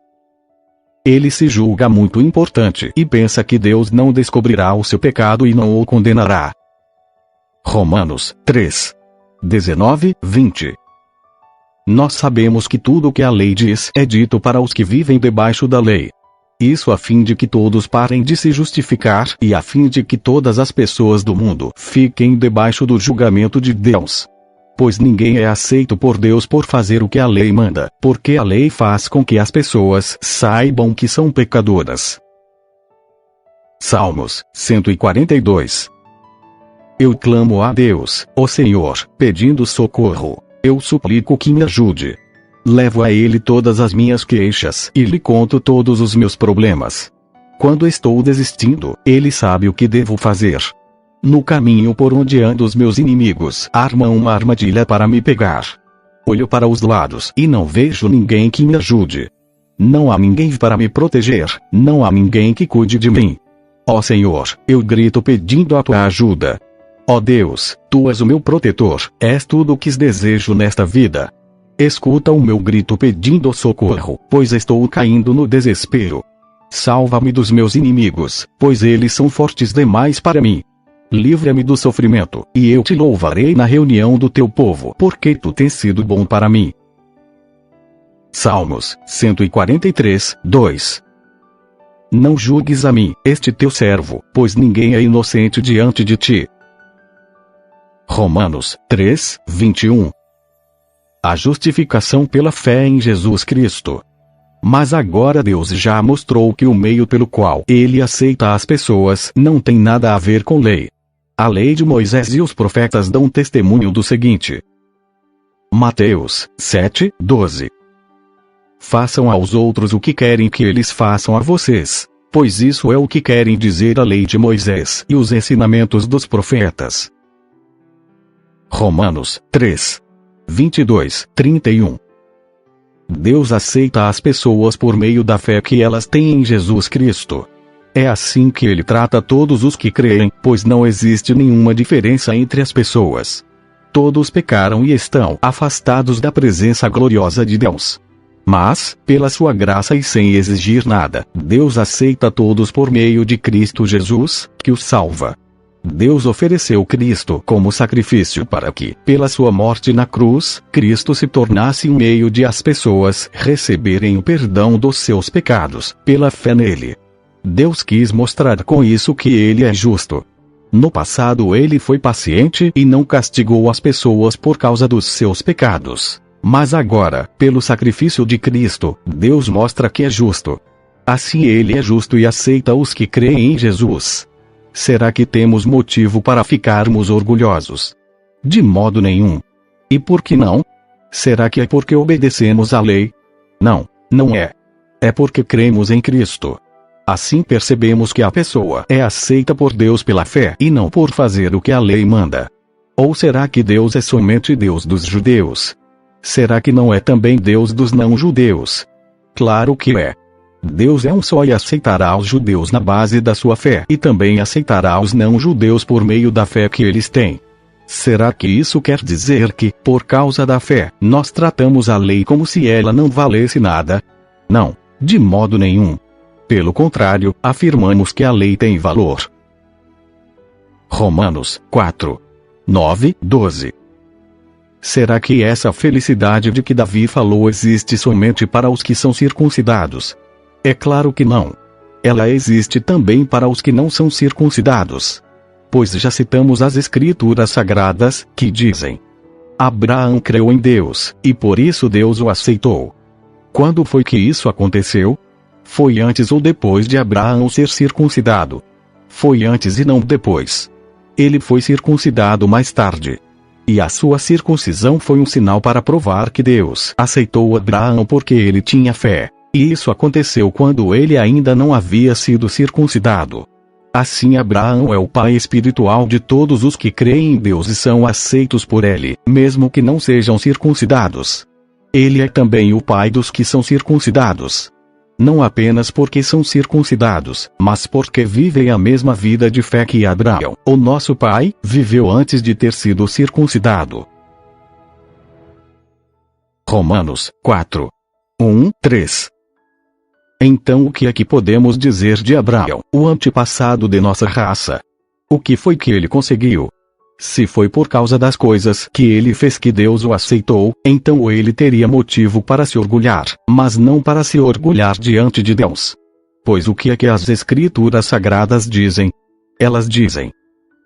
Ele se julga muito importante e pensa que Deus não descobrirá o seu pecado e não o condenará. Romanos 3, 19, 20. Nós sabemos que tudo o que a lei diz é dito para os que vivem debaixo da lei. Isso a fim de que todos parem de se justificar e a fim de que todas as pessoas do mundo fiquem debaixo do julgamento de Deus. Pois ninguém é aceito por Deus por fazer o que a lei manda, porque a lei faz com que as pessoas saibam que são pecadoras. Salmos 142. Eu clamo a Deus, ó Senhor, pedindo socorro. Eu suplico que me ajude. Levo a Ele todas as minhas queixas e lhe conto todos os meus problemas. Quando estou desistindo, Ele sabe o que devo fazer. No caminho por onde ando, os meus inimigos armam uma armadilha para me pegar. Olho para os lados e não vejo ninguém que me ajude. Não há ninguém para me proteger, não há ninguém que cuide de mim. Ó Senhor, eu grito pedindo a tua ajuda. Ó Deus, tu és o meu protetor, és tudo o que desejo nesta vida. Escuta o meu grito pedindo socorro, pois estou caindo no desespero. Salva-me dos meus inimigos, pois eles são fortes demais para mim. Livra-me do sofrimento, e eu te louvarei na reunião do teu povo, porque tu tens sido bom para mim. Salmos 143, 2. Não julgues a mim, este teu servo, pois ninguém é inocente diante de ti. Romanos 3, 21. A justificação pela fé em Jesus Cristo. Mas agora Deus já mostrou que o meio pelo qual Ele aceita as pessoas não tem nada a ver com lei. A lei de Moisés e os profetas dão testemunho do seguinte. Mateus 7, 12. Façam aos outros o que querem que eles façam a vocês, pois isso é o que querem dizer a lei de Moisés e os ensinamentos dos profetas. Romanos 3, 22, 31. Deus aceita as pessoas por meio da fé que elas têm em Jesus Cristo. É assim que Ele trata todos os que creem, pois não existe nenhuma diferença entre as pessoas. Todos pecaram e estão afastados da presença gloriosa de Deus. Mas, pela sua graça e sem exigir nada, Deus aceita todos por meio de Cristo Jesus, que os salva. Deus ofereceu Cristo como sacrifício para que, pela sua morte na cruz, Cristo se tornasse um meio de as pessoas receberem o perdão dos seus pecados, pela fé nele. Deus quis mostrar com isso que Ele é justo. No passado Ele foi paciente e não castigou as pessoas por causa dos seus pecados. Mas agora, pelo sacrifício de Cristo, Deus mostra que é justo. Assim Ele é justo e aceita os que creem em Jesus. Será que temos motivo para ficarmos orgulhosos? De modo nenhum. E por que não? Será que é porque obedecemos à lei? Não, não é. É porque cremos em Cristo. Assim percebemos que a pessoa é aceita por Deus pela fé e não por fazer o que a lei manda. Ou será que Deus é somente Deus dos judeus? Será que não é também Deus dos não-judeus? Claro que é. Deus é um só e aceitará os judeus na base da sua fé e também aceitará os não-judeus por meio da fé que eles têm. Será que isso quer dizer que, por causa da fé, nós tratamos a lei como se ela não valesse nada? Não, de modo nenhum. Pelo contrário, afirmamos que a lei tem valor. Romanos 4, 9, 12. Será que essa felicidade de que Davi falou existe somente para os que são circuncidados? É claro que não. Ela existe também para os que não são circuncidados. Pois já citamos as Escrituras Sagradas, que dizem: Abraão creu em Deus, e por isso Deus o aceitou. Quando foi que isso aconteceu? Foi antes ou depois de Abraão ser circuncidado? Foi antes e não depois. Ele foi circuncidado mais tarde. E a sua circuncisão foi um sinal para provar que Deus aceitou Abraão porque ele tinha fé. E isso aconteceu quando ele ainda não havia sido circuncidado. Assim Abraão é o pai espiritual de todos os que creem em Deus e são aceitos por ele, mesmo que não sejam circuncidados. Ele é também o pai dos que são circuncidados. não apenas porque são circuncidados, mas porque vivem a mesma vida de fé que Abraão, o nosso pai, viveu antes de ter sido circuncidado. Romanos 4. 1-3. Então o que é que podemos dizer de Abraão, o antepassado de nossa raça? O que foi que ele conseguiu? Se foi por causa das coisas que ele fez que Deus o aceitou, então ele teria motivo para se orgulhar, mas não para se orgulhar diante de Deus. Pois o que é que as Escrituras Sagradas dizem? Elas dizem: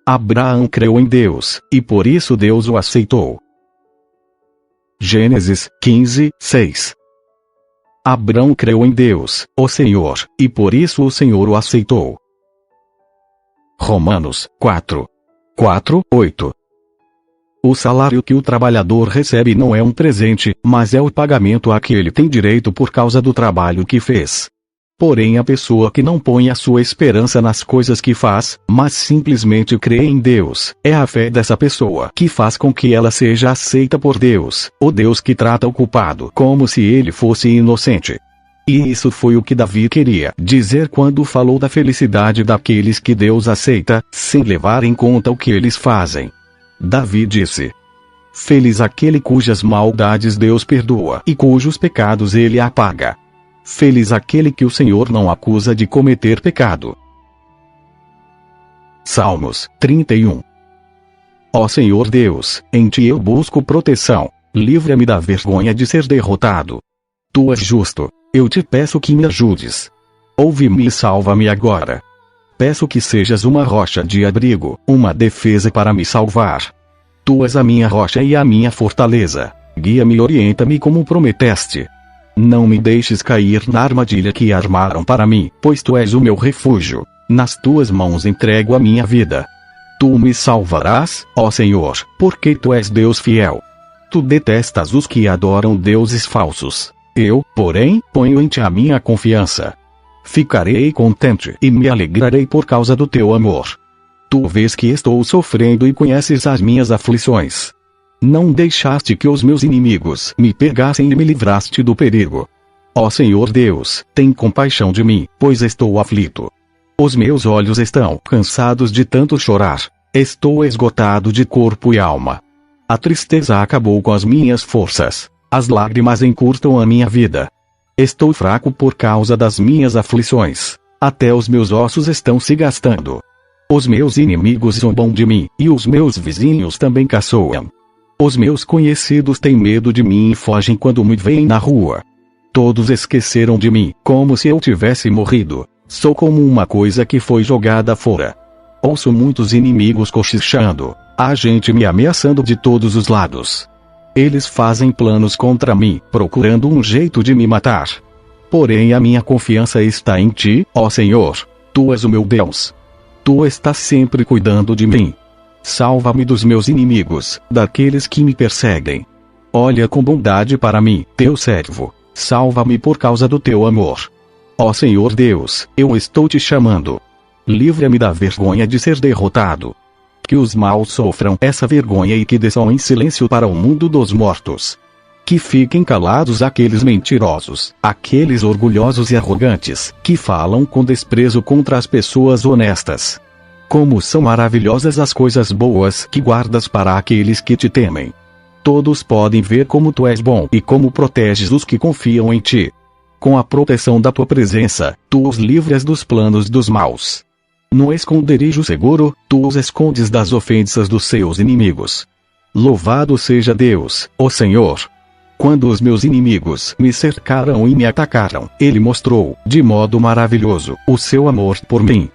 Abraão creu em Deus, e por isso Deus o aceitou. Gênesis 15, 6. Abraão creu em Deus, o Senhor, e por isso o Senhor o aceitou. Romanos 4. 4:8. O salário que o trabalhador recebe não é um presente, mas é o pagamento a que ele tem direito por causa do trabalho que fez. Porém, a pessoa que não põe a sua esperança nas coisas que faz, mas simplesmente crê em Deus, é a fé dessa pessoa que faz com que ela seja aceita por Deus, o Deus que trata o culpado como se ele fosse inocente. E isso foi o que Davi queria dizer quando falou da felicidade daqueles que Deus aceita, sem levar em conta o que eles fazem. Davi disse: Feliz aquele cujas maldades Deus perdoa e cujos pecados ele apaga. Feliz aquele que o Senhor não acusa de cometer pecado. Salmos 31. Ó Senhor Deus, em ti eu busco proteção, livra-me da vergonha de ser derrotado. Tu és justo. Eu te peço que me ajudes. Ouve-me e salva-me agora. Peço que sejas uma rocha de abrigo, uma defesa para me salvar. Tu és a minha rocha e a minha fortaleza. Guia-me e orienta-me como prometeste. Não me deixes cair na armadilha que armaram para mim, pois tu és o meu refúgio. Nas tuas mãos entrego a minha vida. Tu me salvarás, ó Senhor, porque tu és Deus fiel. Tu detestas os que adoram deuses falsos. Eu, porém, ponho em ti a minha confiança. Ficarei contente e me alegrarei por causa do teu amor. Tu vês que estou sofrendo e conheces as minhas aflições. Não deixaste que os meus inimigos me pegassem e me livraste do perigo. Ó Senhor Deus, tem compaixão de mim, pois estou aflito. Os meus olhos estão cansados de tanto chorar. Estou esgotado de corpo e alma. A tristeza acabou com as minhas forças. As lágrimas encurtam a minha vida. Estou fraco por causa das minhas aflições. Até os meus ossos estão se gastando. Os meus inimigos zombam de mim, e os meus vizinhos também caçoam. Os meus conhecidos têm medo de mim e fogem quando me veem na rua. Todos esqueceram de mim, como se eu tivesse morrido. Sou como uma coisa que foi jogada fora. Ouço muitos inimigos cochichando. Há gente me ameaçando de todos os lados. Eles fazem planos contra mim, procurando um jeito de me matar. Porém a minha confiança está em ti, ó Senhor. Tu és o meu Deus. Tu estás sempre cuidando de mim. Salva-me dos meus inimigos, daqueles que me perseguem. Olha com bondade para mim, teu servo. Salva-me por causa do teu amor. Ó Senhor Deus, eu estou te chamando. Livra-me da vergonha de ser derrotado. Que os maus sofram essa vergonha e que desçam em silêncio para o mundo dos mortos. Que fiquem calados aqueles mentirosos, aqueles orgulhosos e arrogantes, que falam com desprezo contra as pessoas honestas. Como são maravilhosas as coisas boas que guardas para aqueles que te temem. Todos podem ver como tu és bom e como proteges os que confiam em ti. Com a proteção da tua presença, tu os livras dos planos dos maus. No esconderijo seguro, tu os escondes das ofensas dos seus inimigos. Louvado seja Deus, ó Senhor! Quando os meus inimigos me cercaram e me atacaram, Ele mostrou, de modo maravilhoso, o seu amor por mim.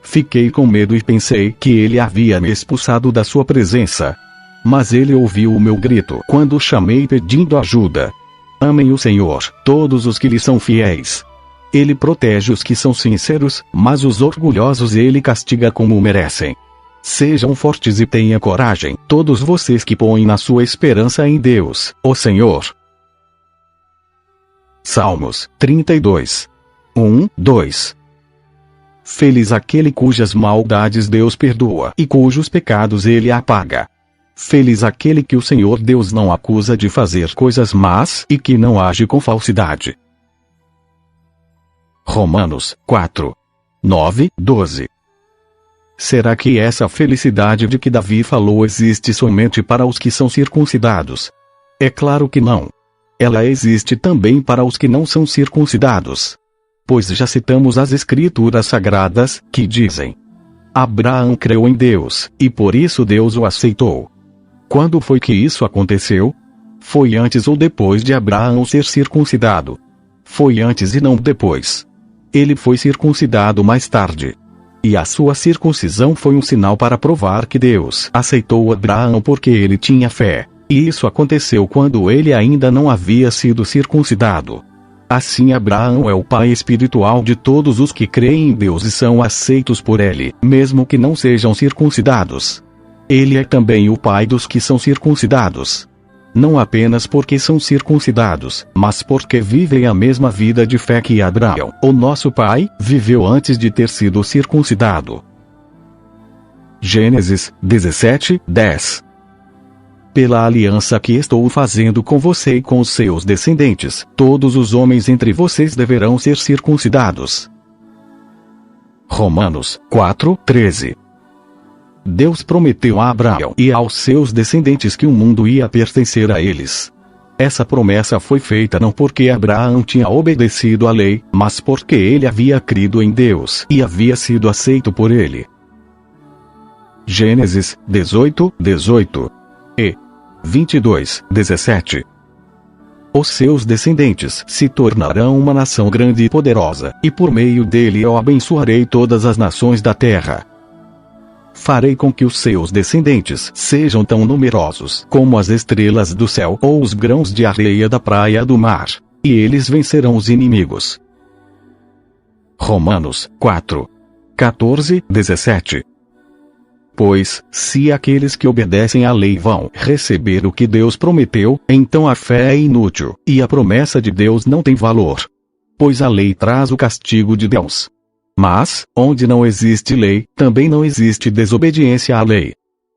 Fiquei com medo e pensei que Ele havia me expulsado da sua presença. Mas Ele ouviu o meu grito quando chamei pedindo ajuda. Amem o Senhor, todos os que lhe são fiéis. Ele protege os que são sinceros, mas os orgulhosos Ele castiga como merecem. Sejam fortes e tenham coragem, todos vocês que põem na sua esperança em Deus, o Senhor. Salmos 32. 1-2. Feliz aquele cujas maldades Deus perdoa e cujos pecados Ele apaga. Feliz aquele que o Senhor Deus não acusa de fazer coisas más e que não age com falsidade. Romanos 4, 9, 12. Será que essa felicidade de que Davi falou existe somente para os que são circuncidados? É claro que não. Ela existe também para os que não são circuncidados. Pois já citamos as Escrituras Sagradas, que dizem: Abraão creu em Deus, e por isso Deus o aceitou. Quando foi que isso aconteceu? Foi antes ou depois de Abraão ser circuncidado? Foi antes e não depois. Ele foi circuncidado mais tarde. E a sua circuncisão foi um sinal para provar que Deus aceitou Abraão porque ele tinha fé. E isso aconteceu quando ele ainda não havia sido circuncidado. Assim Abraão é o pai espiritual de todos os que creem em Deus e são aceitos por ele, mesmo que não sejam circuncidados. Ele é também o pai dos que são circuncidados. Não apenas porque são circuncidados, mas porque vivem a mesma vida de fé que Abraão, o nosso pai, viveu antes de ter sido circuncidado. Gênesis 17, 10. Pela aliança que estou fazendo com você e com os seus descendentes, todos os homens entre vocês deverão ser circuncidados. Romanos 4, 13. Deus prometeu a Abraão e aos seus descendentes que o mundo ia pertencer a eles. Essa promessa foi feita não porque Abraão tinha obedecido à lei, mas porque ele havia crido em Deus e havia sido aceito por ele. Gênesis 18, 18 e 22, 17. Os seus descendentes se tornarão uma nação grande e poderosa, e por meio dele eu abençoarei todas as nações da terra. Farei com que os seus descendentes sejam tão numerosos como as estrelas do céu ou os grãos de areia da praia do mar, e eles vencerão os inimigos. Romanos 4, 14, 17. Pois, se aqueles que obedecem à lei vão receber o que Deus prometeu, então a fé é inútil, e a promessa de Deus não tem valor. Pois a lei traz o castigo de Deus. Mas, onde não existe lei, também não existe desobediência à lei.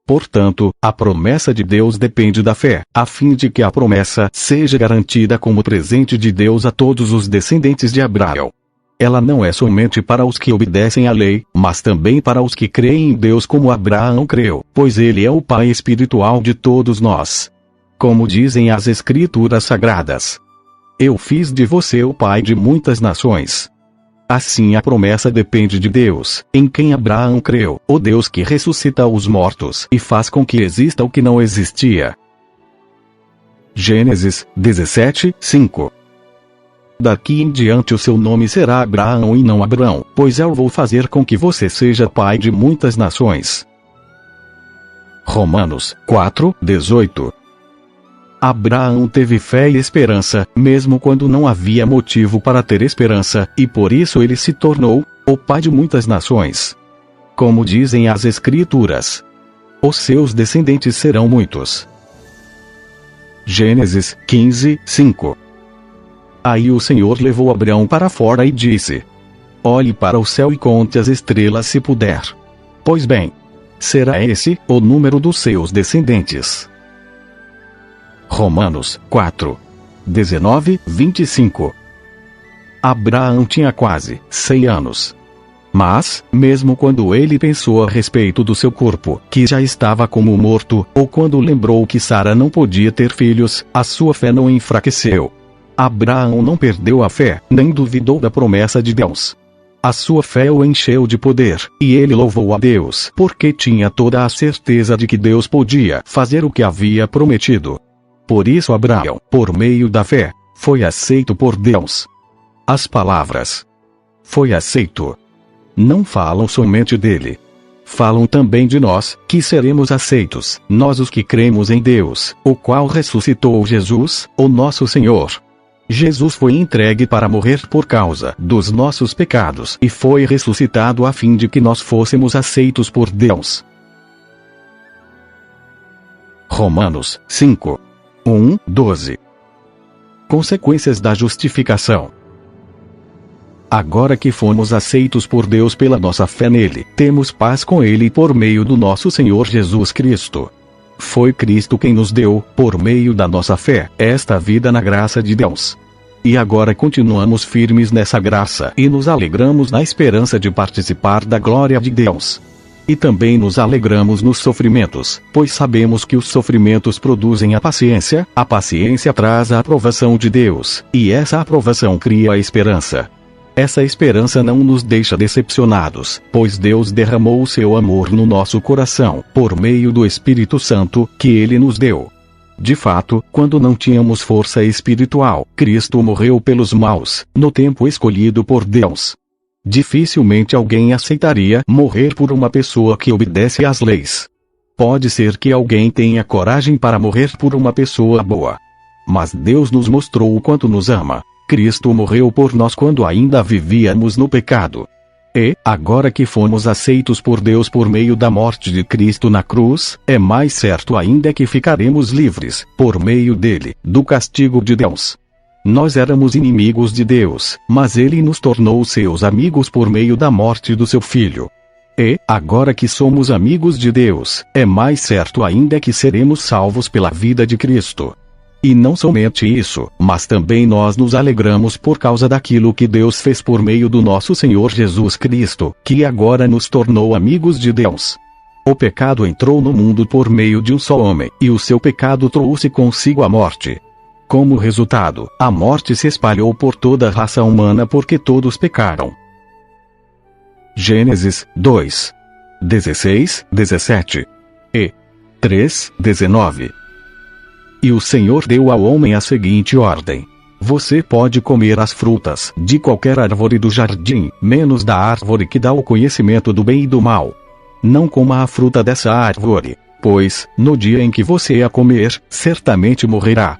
Portanto, a promessa de Deus depende da fé, a fim de que a promessa seja garantida como presente de Deus a todos os descendentes de Abraão. Ela não é somente para os que obedecem à lei, mas também para os que creem em Deus como Abraão creu, pois ele é o pai espiritual de todos nós. Como dizem as Escrituras Sagradas: Eu fiz de você o pai de muitas nações. Assim a promessa depende de Deus, em quem Abraão creu, o Deus que ressuscita os mortos e faz com que exista o que não existia. Gênesis 17, 5. Daqui em diante o seu nome será Abraão e não Abrão, pois eu vou fazer com que você seja pai de muitas nações. Romanos 4, 18. Abraão teve fé e esperança, mesmo quando não havia motivo para ter esperança, e por isso ele se tornou o pai de muitas nações. Como dizem as Escrituras: os seus descendentes serão muitos. Gênesis 15, 5. Aí o Senhor levou Abraão para fora e disse: Olhe para o céu e conte as estrelas se puder. Pois bem, será esse o número dos seus descendentes. Romanos 4, 19, 25. Abraão tinha quase 100 anos. Mas, mesmo quando ele pensou a respeito do seu corpo, que já estava como morto, ou quando lembrou que Sara não podia ter filhos, a sua fé não enfraqueceu. Abraão não perdeu a fé, nem duvidou da promessa de Deus. A sua fé o encheu de poder, e ele louvou a Deus, porque tinha toda a certeza de que Deus podia fazer o que havia prometido. Por isso Abraão, por meio da fé, foi aceito por Deus. As palavras "foi aceito" não falam somente dele. Falam também de nós, que seremos aceitos, nós os que cremos em Deus, o qual ressuscitou Jesus, o nosso Senhor. Jesus foi entregue para morrer por causa dos nossos pecados e foi ressuscitado a fim de que nós fôssemos aceitos por Deus. Romanos 5, 1, 12. Consequências da justificação. Agora que fomos aceitos por Deus pela nossa fé nele, temos paz com ele por meio do nosso Senhor Jesus Cristo. Foi Cristo quem nos deu, por meio da nossa fé, esta vida na graça de Deus. E agora continuamos firmes nessa graça e nos alegramos na esperança de participar da glória de Deus. E também nos alegramos nos sofrimentos, pois sabemos que os sofrimentos produzem a paciência traz a aprovação de Deus, e essa aprovação cria a esperança. Essa esperança não nos deixa decepcionados, pois Deus derramou o seu amor no nosso coração, por meio do Espírito Santo, que Ele nos deu. De fato, quando não tínhamos força espiritual, Cristo morreu pelos maus, no tempo escolhido por Deus. Dificilmente alguém aceitaria morrer por uma pessoa que obedece às leis. Pode ser que alguém tenha coragem para morrer por uma pessoa boa. Mas Deus nos mostrou o quanto nos ama. Cristo morreu por nós quando ainda vivíamos no pecado. E, agora que fomos aceitos por Deus por meio da morte de Cristo na cruz, é mais certo ainda que ficaremos livres, por meio dele, do castigo de Deus. Nós éramos inimigos de Deus, mas ele nos tornou seus amigos por meio da morte do seu Filho. E, agora que somos amigos de Deus, é mais certo ainda que seremos salvos pela vida de Cristo. E não somente isso, mas também nós nos alegramos por causa daquilo que Deus fez por meio do nosso Senhor Jesus Cristo, que agora nos tornou amigos de Deus. O pecado entrou no mundo por meio de um só homem, e o seu pecado trouxe consigo a morte. Como resultado, a morte se espalhou por toda a raça humana porque todos pecaram. Gênesis 2, 16, 17 e 3, 19. E o Senhor deu ao homem a seguinte ordem: você pode comer as frutas de qualquer árvore do jardim, menos da árvore que dá o conhecimento do bem e do mal. Não coma a fruta dessa árvore, pois, no dia em que você a comer, certamente morrerá.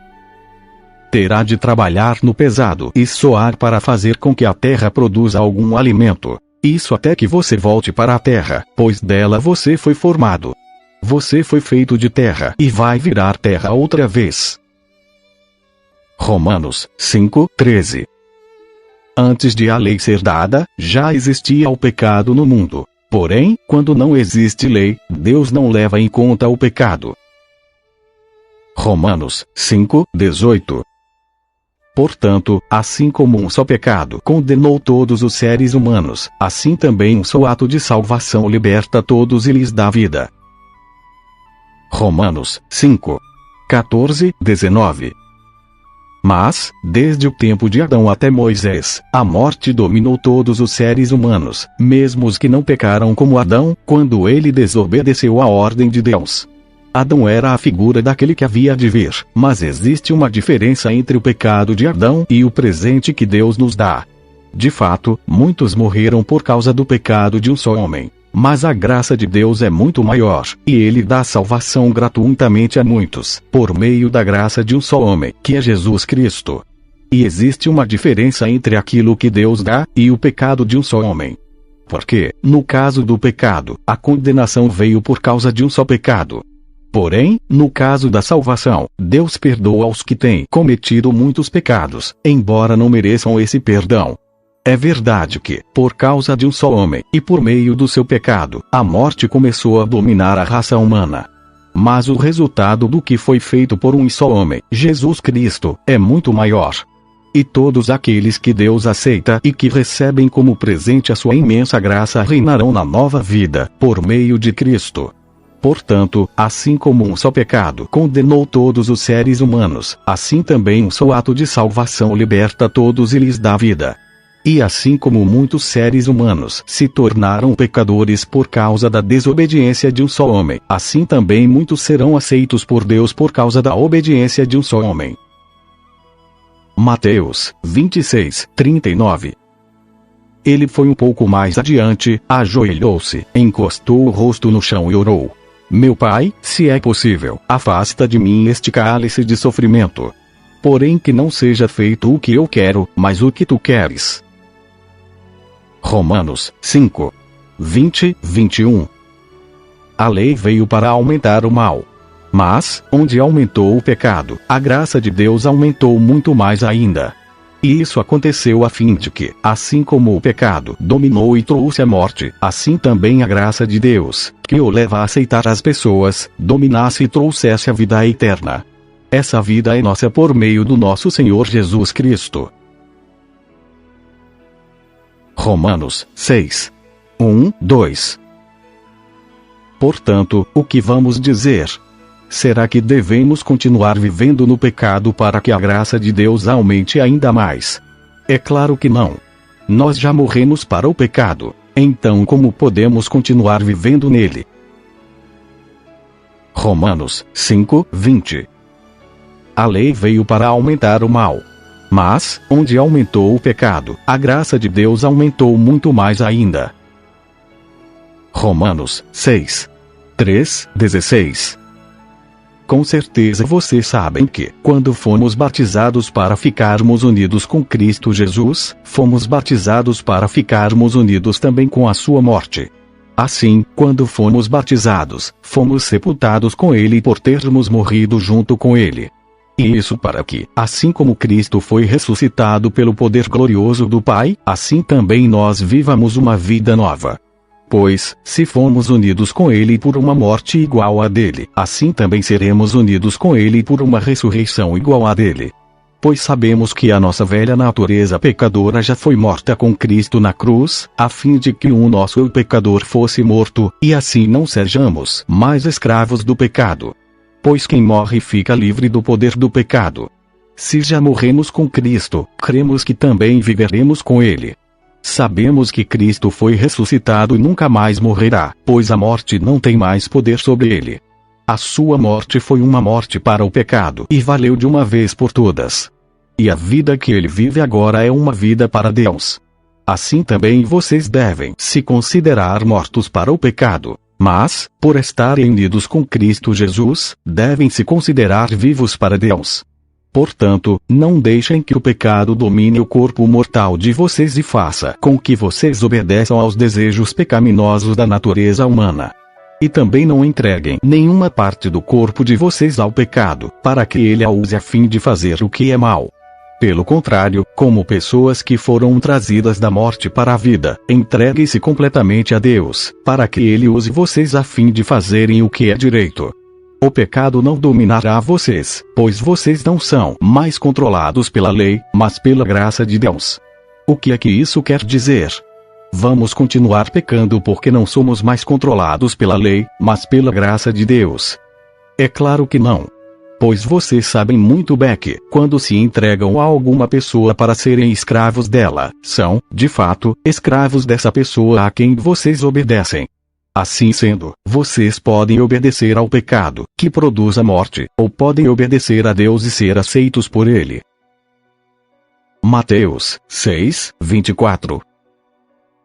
Terá de trabalhar no pesado e suar para fazer com que a terra produza algum alimento. Isso até que você volte para a terra, pois dela você foi formado. Você foi feito de terra e vai virar terra outra vez. Romanos 5:13. Antes de a lei ser dada, já existia o pecado no mundo. Porém, quando não existe lei, Deus não leva em conta o pecado. Romanos 5:18. Portanto, assim como um só pecado condenou todos os seres humanos, assim também um só ato de salvação liberta todos e lhes dá vida. Romanos 5:14-19. Mas, desde o tempo de Adão até Moisés, a morte dominou todos os seres humanos, mesmo os que não pecaram como Adão, quando ele desobedeceu à ordem de Deus. Adão era a figura daquele que havia de vir, mas existe uma diferença entre o pecado de Adão e o presente que Deus nos dá. De fato, muitos morreram por causa do pecado de um só homem. Mas a graça de Deus é muito maior, e Ele dá salvação gratuitamente a muitos, por meio da graça de um só homem, que é Jesus Cristo. E existe uma diferença entre aquilo que Deus dá, e o pecado de um só homem. Porque, no caso do pecado, a condenação veio por causa de um só pecado. Porém, no caso da salvação, Deus perdoa aos que têm cometido muitos pecados, embora não mereçam esse perdão. É verdade que, por causa de um só homem, e por meio do seu pecado, a morte começou a dominar a raça humana. Mas o resultado do que foi feito por um só homem, Jesus Cristo, é muito maior. E todos aqueles que Deus aceita e que recebem como presente a sua imensa graça reinarão na nova vida, por meio de Cristo. Portanto, assim como um só pecado condenou todos os seres humanos, assim também um só ato de salvação liberta todos e lhes dá vida. E assim como muitos seres humanos se tornaram pecadores por causa da desobediência de um só homem, assim também muitos serão aceitos por Deus por causa da obediência de um só homem. Mateus 26:39. Ele foi um pouco mais adiante, ajoelhou-se, encostou o rosto no chão e orou: Meu Pai, se é possível, afasta de mim este cálice de sofrimento. Porém que não seja feito o que eu quero, mas o que tu queres. Romanos 5:20-21. A lei veio para aumentar o mal. Mas, onde aumentou o pecado, a graça de Deus aumentou muito mais ainda. E isso aconteceu a fim de que, assim como o pecado dominou e trouxe a morte, assim também a graça de Deus, que o leva a aceitar as pessoas, dominasse e trouxesse a vida eterna. Essa vida é nossa por meio do nosso Senhor Jesus Cristo. Romanos 6. 1, 2. Portanto, o que vamos dizer? Será que devemos continuar vivendo no pecado para que a graça de Deus aumente ainda mais? É claro que não. Nós já morremos para o pecado, então como podemos continuar vivendo nele? Romanos 5, 20. A lei veio para aumentar o mal. Mas, onde aumentou o pecado, a graça de Deus aumentou muito mais ainda. Romanos 6. 3, 16. Com certeza vocês sabem que, quando fomos batizados para ficarmos unidos com Cristo Jesus, fomos batizados para ficarmos unidos também com a sua morte. Assim, quando fomos batizados, fomos sepultados com ele por termos morrido junto com ele. E isso para que, assim como Cristo foi ressuscitado pelo poder glorioso do Pai, assim também nós vivamos uma vida nova. Pois, se fomos unidos com ele por uma morte igual à dele, assim também seremos unidos com ele por uma ressurreição igual à dele. Pois sabemos que a nossa velha natureza pecadora já foi morta com Cristo na cruz, a fim de que o nosso pecador fosse morto, e assim não sejamos mais escravos do pecado. Pois quem morre fica livre do poder do pecado. Se já morremos com Cristo, cremos que também viveremos com ele. Sabemos que Cristo foi ressuscitado e nunca mais morrerá, pois a morte não tem mais poder sobre ele. A sua morte foi uma morte para o pecado e valeu de uma vez por todas. E a vida que ele vive agora é uma vida para Deus. Assim também vocês devem se considerar mortos para o pecado. Mas, por estarem unidos com Cristo Jesus, devem se considerar vivos para Deus. Portanto, não deixem que o pecado domine o corpo mortal de vocês e faça com que vocês obedeçam aos desejos pecaminosos da natureza humana. E também não entreguem nenhuma parte do corpo de vocês ao pecado, para que ele a use a fim de fazer o que é mal. Pelo contrário, como pessoas que foram trazidas da morte para a vida, entreguem-se completamente a Deus, para que ele use vocês a fim de fazerem o que é direito. O pecado não dominará vocês, pois vocês não são mais controlados pela lei, mas pela graça de Deus. O que é que isso quer dizer? Vamos continuar pecando porque não somos mais controlados pela lei, mas pela graça de Deus? É claro que não. Pois vocês sabem muito bem que, quando se entregam a alguma pessoa para serem escravos dela, são, de fato, escravos dessa pessoa a quem vocês obedecem. Assim sendo, vocês podem obedecer ao pecado, que produz a morte, ou podem obedecer a Deus e ser aceitos por ele. Mateus 6, 24.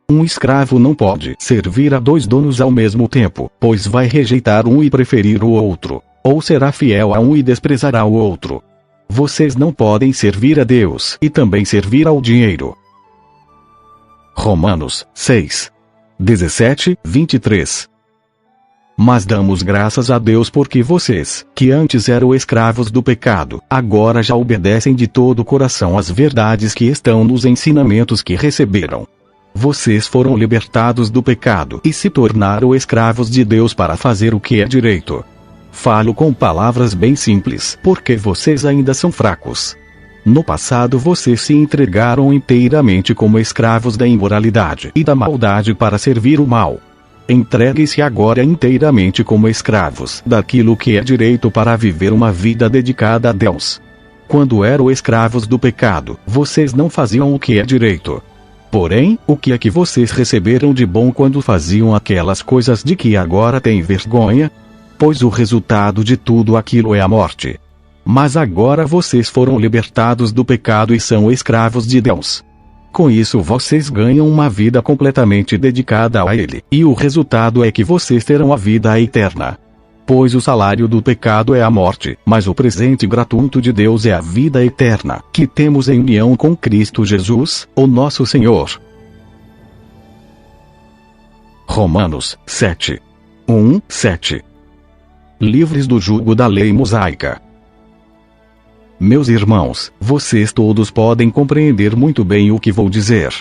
Um escravo não pode servir a dois donos ao mesmo tempo, pois vai rejeitar um e preferir o outro, ou será fiel a um e desprezará o outro. Vocês não podem servir a Deus e também servir ao dinheiro. Romanos 6. 17, 23. Mas damos graças a Deus porque vocês, que antes eram escravos do pecado, agora já obedecem de todo o coração às verdades que estão nos ensinamentos que receberam. Vocês foram libertados do pecado e se tornaram escravos de Deus para fazer o que é direito. Falo com palavras bem simples, porque vocês ainda são fracos. No passado vocês se entregaram inteiramente como escravos da imoralidade e da maldade para servir o mal. Entreguem-se agora inteiramente como escravos daquilo que é direito para viver uma vida dedicada a Deus. Quando eram escravos do pecado, vocês não faziam o que é direito. Porém, o que é que vocês receberam de bom quando faziam aquelas coisas de que agora têm vergonha? Pois o resultado de tudo aquilo é a morte. Mas agora vocês foram libertados do pecado e são escravos de Deus. Com isso vocês ganham uma vida completamente dedicada a Ele, e o resultado é que vocês terão a vida eterna. Pois o salário do pecado é a morte, mas o presente gratuito de Deus é a vida eterna, que temos em união com Cristo Jesus, o nosso Senhor. Romanos 7. 1, 7. Livres do jugo da lei mosaica. Meus irmãos, vocês todos podem compreender muito bem o que vou dizer.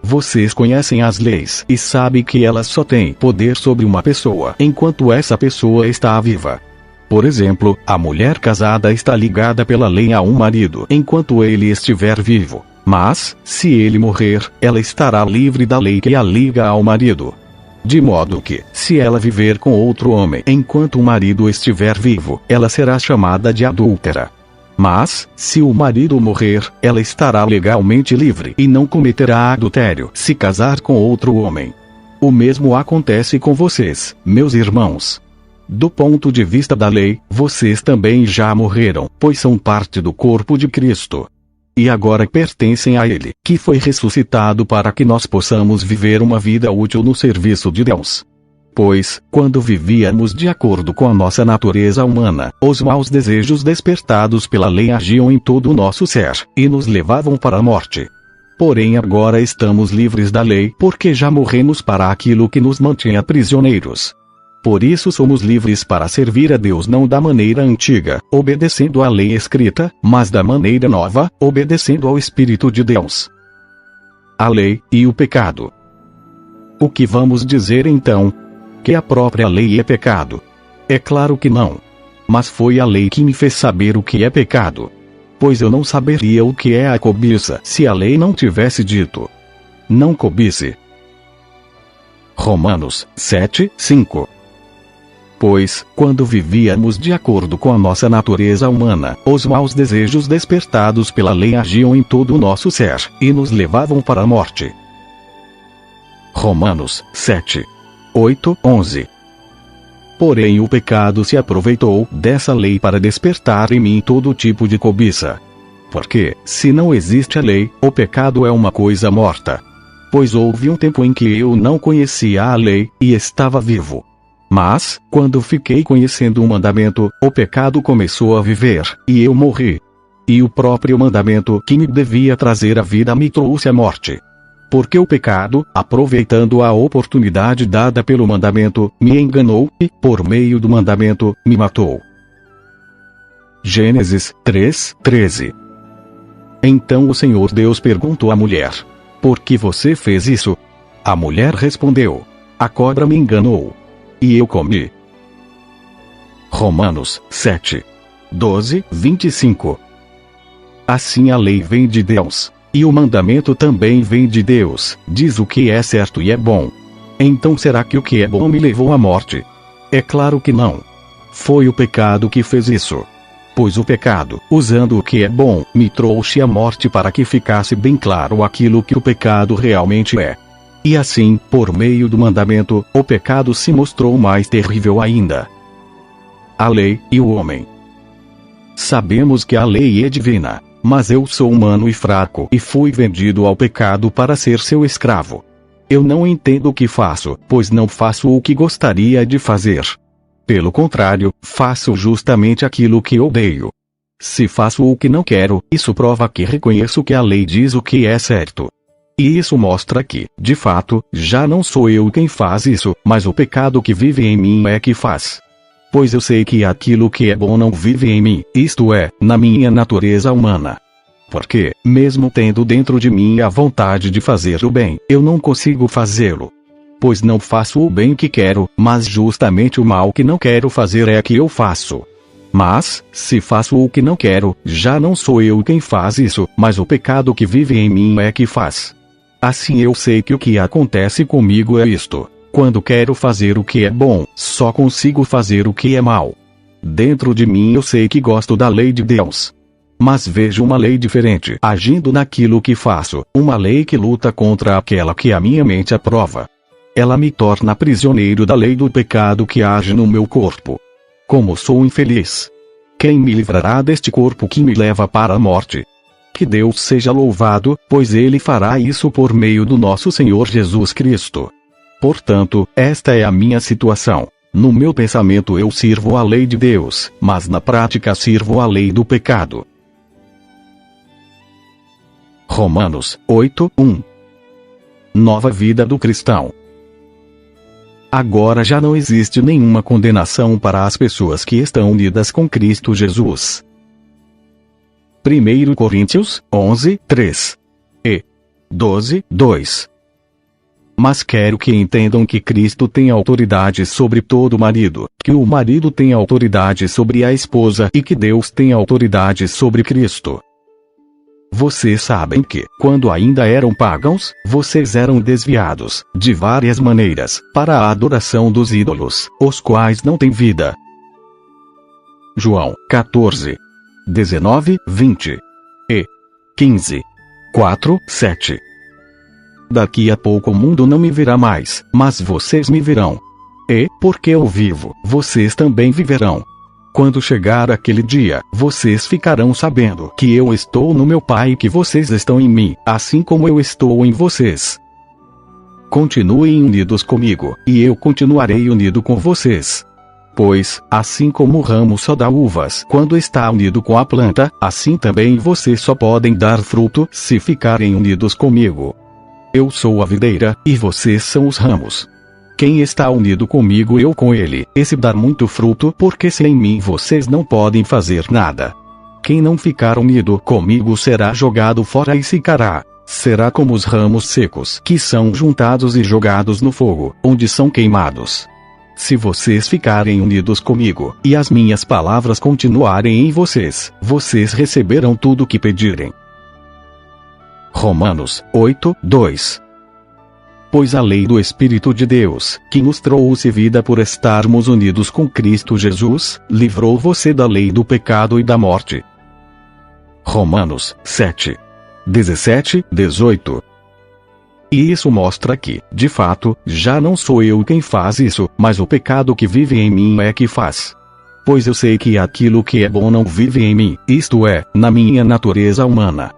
Vocês conhecem as leis e sabem que elas só têm poder sobre uma pessoa enquanto essa pessoa está viva. Por exemplo, a mulher casada está ligada pela lei a um marido enquanto ele estiver vivo. Mas, se ele morrer, ela estará livre da lei que a liga ao marido. De modo que, se ela viver com outro homem enquanto o marido estiver vivo, ela será chamada de adúltera. Mas, se o marido morrer, ela estará legalmente livre e não cometerá adultério se casar com outro homem. O mesmo acontece com vocês, meus irmãos. Do ponto de vista da lei, vocês também já morreram, pois são parte do corpo de Cristo. E agora pertencem a Ele, que foi ressuscitado para que nós possamos viver uma vida útil no serviço de Deus. Pois, quando vivíamos de acordo com a nossa natureza humana, os maus desejos despertados pela lei agiam em todo o nosso ser, e nos levavam para a morte. Porém agora estamos livres da lei porque já morremos para aquilo que nos mantinha prisioneiros. Por isso somos livres para servir a Deus não da maneira antiga, obedecendo à lei escrita, mas da maneira nova, obedecendo ao Espírito de Deus. A lei e o pecado. O que vamos dizer então? Que a própria lei é pecado? É claro que não. Mas foi a lei que me fez saber o que é pecado. Pois eu não saberia o que é a cobiça se a lei não tivesse dito: não cobice. Romanos 7:5. Pois, quando vivíamos de acordo com a nossa natureza humana, os maus desejos despertados pela lei agiam em todo o nosso ser, e nos levavam para a morte. Romanos 7:8-11. Porém o pecado se aproveitou dessa lei para despertar em mim todo tipo de cobiça. Porque, se não existe a lei, o pecado é uma coisa morta. Pois houve um tempo em que eu não conhecia a lei, e estava vivo. Mas, quando fiquei conhecendo o mandamento, o pecado começou a viver, e eu morri. E o próprio mandamento que me devia trazer a vida me trouxe a morte. Porque o pecado, aproveitando a oportunidade dada pelo mandamento, me enganou, e, por meio do mandamento, me matou. Gênesis 3:13. Então o Senhor Deus perguntou à mulher: por que você fez isso? A mulher respondeu: a cobra me enganou. E eu comi. Romanos 7:12-25. Assim a lei vem de Deus, e o mandamento também vem de Deus, diz o que é certo e é bom. Então será que o que é bom me levou à morte? É claro que não. Foi o pecado que fez isso. Pois o pecado, usando o que é bom, me trouxe a morte para que ficasse bem claro aquilo que o pecado realmente é. E assim, por meio do mandamento, o pecado se mostrou mais terrível ainda. A lei e o homem. Sabemos que a lei é divina, mas eu sou humano e fraco e fui vendido ao pecado para ser seu escravo. Eu não entendo o que faço, pois não faço o que gostaria de fazer. Pelo contrário, faço justamente aquilo que odeio. Se faço o que não quero, isso prova que reconheço que a lei diz o que é certo. E isso mostra que, de fato, já não sou eu quem faz isso, mas o pecado que vive em mim é que faz. Pois eu sei que aquilo que é bom não vive em mim, isto é, na minha natureza humana. Porque, mesmo tendo dentro de mim a vontade de fazer o bem, eu não consigo fazê-lo. Pois não faço o bem que quero, mas justamente o mal que não quero fazer é que eu faço. Mas, se faço o que não quero, já não sou eu quem faz isso, mas o pecado que vive em mim é que faz. Assim eu sei que o que acontece comigo é isto: quando quero fazer o que é bom, só consigo fazer o que é mal. Dentro de mim eu sei que gosto da lei de Deus. Mas vejo uma lei diferente agindo naquilo que faço, uma lei que luta contra aquela que a minha mente aprova. Ela me torna prisioneiro da lei do pecado que age no meu corpo. Como sou infeliz! Quem me livrará deste corpo que me leva para a morte? Que Deus seja louvado, pois Ele fará isso por meio do nosso Senhor Jesus Cristo. Portanto, esta é a minha situação. No meu pensamento eu sirvo a lei de Deus, mas na prática sirvo a lei do pecado. Romanos 8:1. Nova vida do cristão. Agora já não existe nenhuma condenação para as pessoas que estão unidas com Cristo Jesus. 1 Coríntios 11:3 e 12:2. Mas quero que entendam que Cristo tem autoridade sobre todo marido, que o marido tem autoridade sobre a esposa e que Deus tem autoridade sobre Cristo. vocês sabem que, quando ainda eram pagãos, vocês eram desviados, de várias maneiras, para a adoração dos ídolos, os quais não têm vida. João 14, 19, 20 e 15, 4, 7. Daqui a pouco o mundo não me verá mais, mas vocês me verão. E, porque eu vivo, vocês também viverão. Quando chegar aquele dia, vocês ficarão sabendo que eu estou no meu Pai e que vocês estão em mim, assim como eu estou em vocês. Continuem unidos comigo, e eu continuarei unido com vocês. Pois, assim como o ramo só dá uvas quando está unido com a planta, assim também vocês só podem dar fruto se ficarem unidos comigo. Eu sou a videira, e vocês são os ramos. Quem está unido comigo eu com ele, esse dá muito fruto, porque sem mim vocês não podem fazer nada. Quem não ficar unido comigo será jogado fora e secará. Será como os ramos secos que são juntados e jogados no fogo, onde são queimados. Se vocês ficarem unidos comigo, e as minhas palavras continuarem em vocês, vocês receberão tudo o que pedirem. Romanos 8, 2. Pois a lei do Espírito de Deus, que nos trouxe vida por estarmos unidos com Cristo Jesus, livrou você da lei do pecado e da morte. Romanos 7, 17, 18. E isso mostra que, de fato, já não sou eu quem faz isso, mas o pecado que vive em mim é que faz. Pois eu sei que aquilo que é bom não vive em mim, isto é, na minha natureza humana.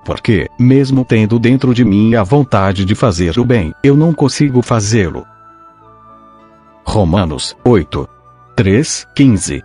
Porque, mesmo tendo dentro de mim a vontade de fazer o bem, eu não consigo fazê-lo. Romanos 8, 3, 15.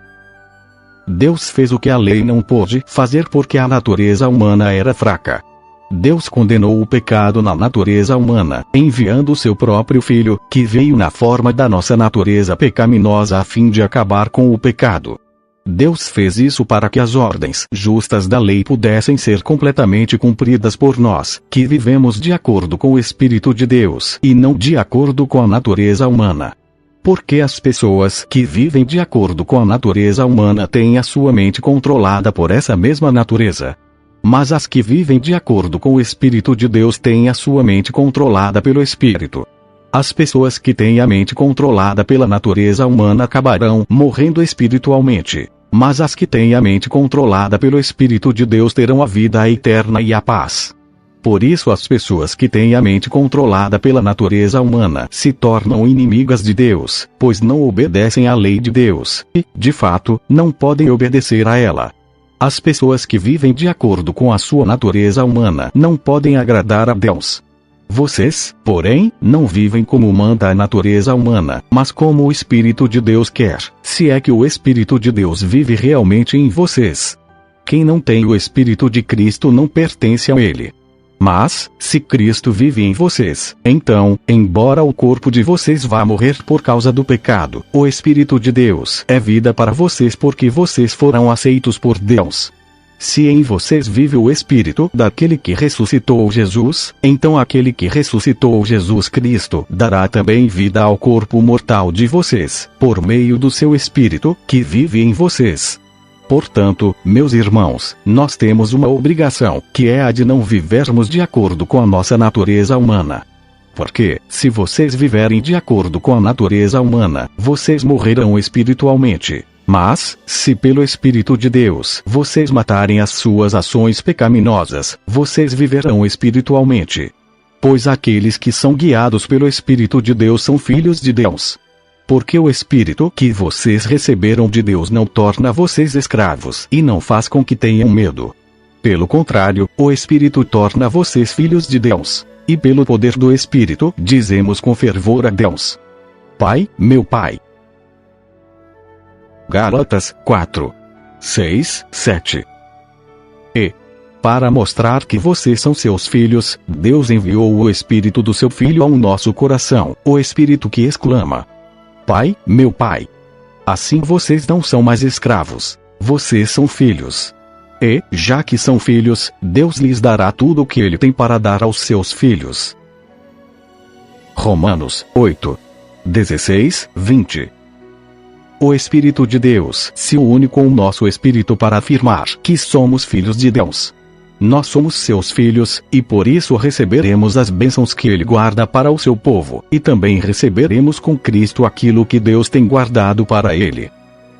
Deus fez o que a lei não pôde fazer porque a natureza humana era fraca. Deus condenou o pecado na natureza humana, enviando o seu próprio Filho, que veio na forma da nossa natureza pecaminosa a fim de acabar com o pecado. Deus fez isso para que as ordens justas da lei pudessem ser completamente cumpridas por nós, que vivemos de acordo com o Espírito de Deus e não de acordo com a natureza humana. Porque as pessoas que vivem de acordo com a natureza humana têm a sua mente controlada por essa mesma natureza. Mas as que vivem de acordo com o Espírito de Deus têm a sua mente controlada pelo Espírito. As pessoas que têm a mente controlada pela natureza humana acabarão morrendo espiritualmente. Mas as que têm a mente controlada pelo Espírito de Deus terão a vida eterna e a paz. Por isso as pessoas que têm a mente controlada pela natureza humana se tornam inimigas de Deus, pois não obedecem à lei de Deus, e, de fato, não podem obedecer a ela. As pessoas que vivem de acordo com a sua natureza humana não podem agradar a Deus. Vocês, porém, não vivem como manda a natureza humana, mas como o Espírito de Deus quer, se é que o Espírito de Deus vive realmente em vocês. Quem não tem o Espírito de Cristo não pertence a Ele. Mas, se Cristo vive em vocês, então, embora o corpo de vocês vá morrer por causa do pecado, o Espírito de Deus é vida para vocês porque vocês foram aceitos por Deus. Se em vocês vive o Espírito daquele que ressuscitou Jesus, então aquele que ressuscitou Jesus Cristo dará também vida ao corpo mortal de vocês, por meio do seu Espírito, que vive em vocês. Portanto, meus irmãos, nós temos uma obrigação, que é a de não vivermos de acordo com a nossa natureza humana. Porque, se vocês viverem de acordo com a natureza humana, vocês morrerão espiritualmente. Mas, se pelo Espírito de Deus vocês matarem as suas ações pecaminosas, vocês viverão espiritualmente. Pois aqueles que são guiados pelo Espírito de Deus são filhos de Deus. Porque o Espírito que vocês receberam de Deus não torna vocês escravos e não faz com que tenham medo. Pelo contrário, o Espírito torna vocês filhos de Deus. E pelo poder do Espírito dizemos com fervor a Deus: Pai, meu Pai. Gálatas 4, 6, 7. E, para mostrar que vocês são seus filhos, Deus enviou o Espírito do seu Filho ao nosso coração, o Espírito que exclama: Pai, meu Pai. Assim vocês não são mais escravos, vocês são filhos. E, já que são filhos, Deus lhes dará tudo o que Ele tem para dar aos seus filhos. Romanos 8, 16, 20. O Espírito de Deus se une com o nosso espírito para afirmar que somos filhos de Deus. Nós somos seus filhos, e por isso receberemos as bênçãos que ele guarda para o seu povo, e também receberemos com Cristo aquilo que Deus tem guardado para ele.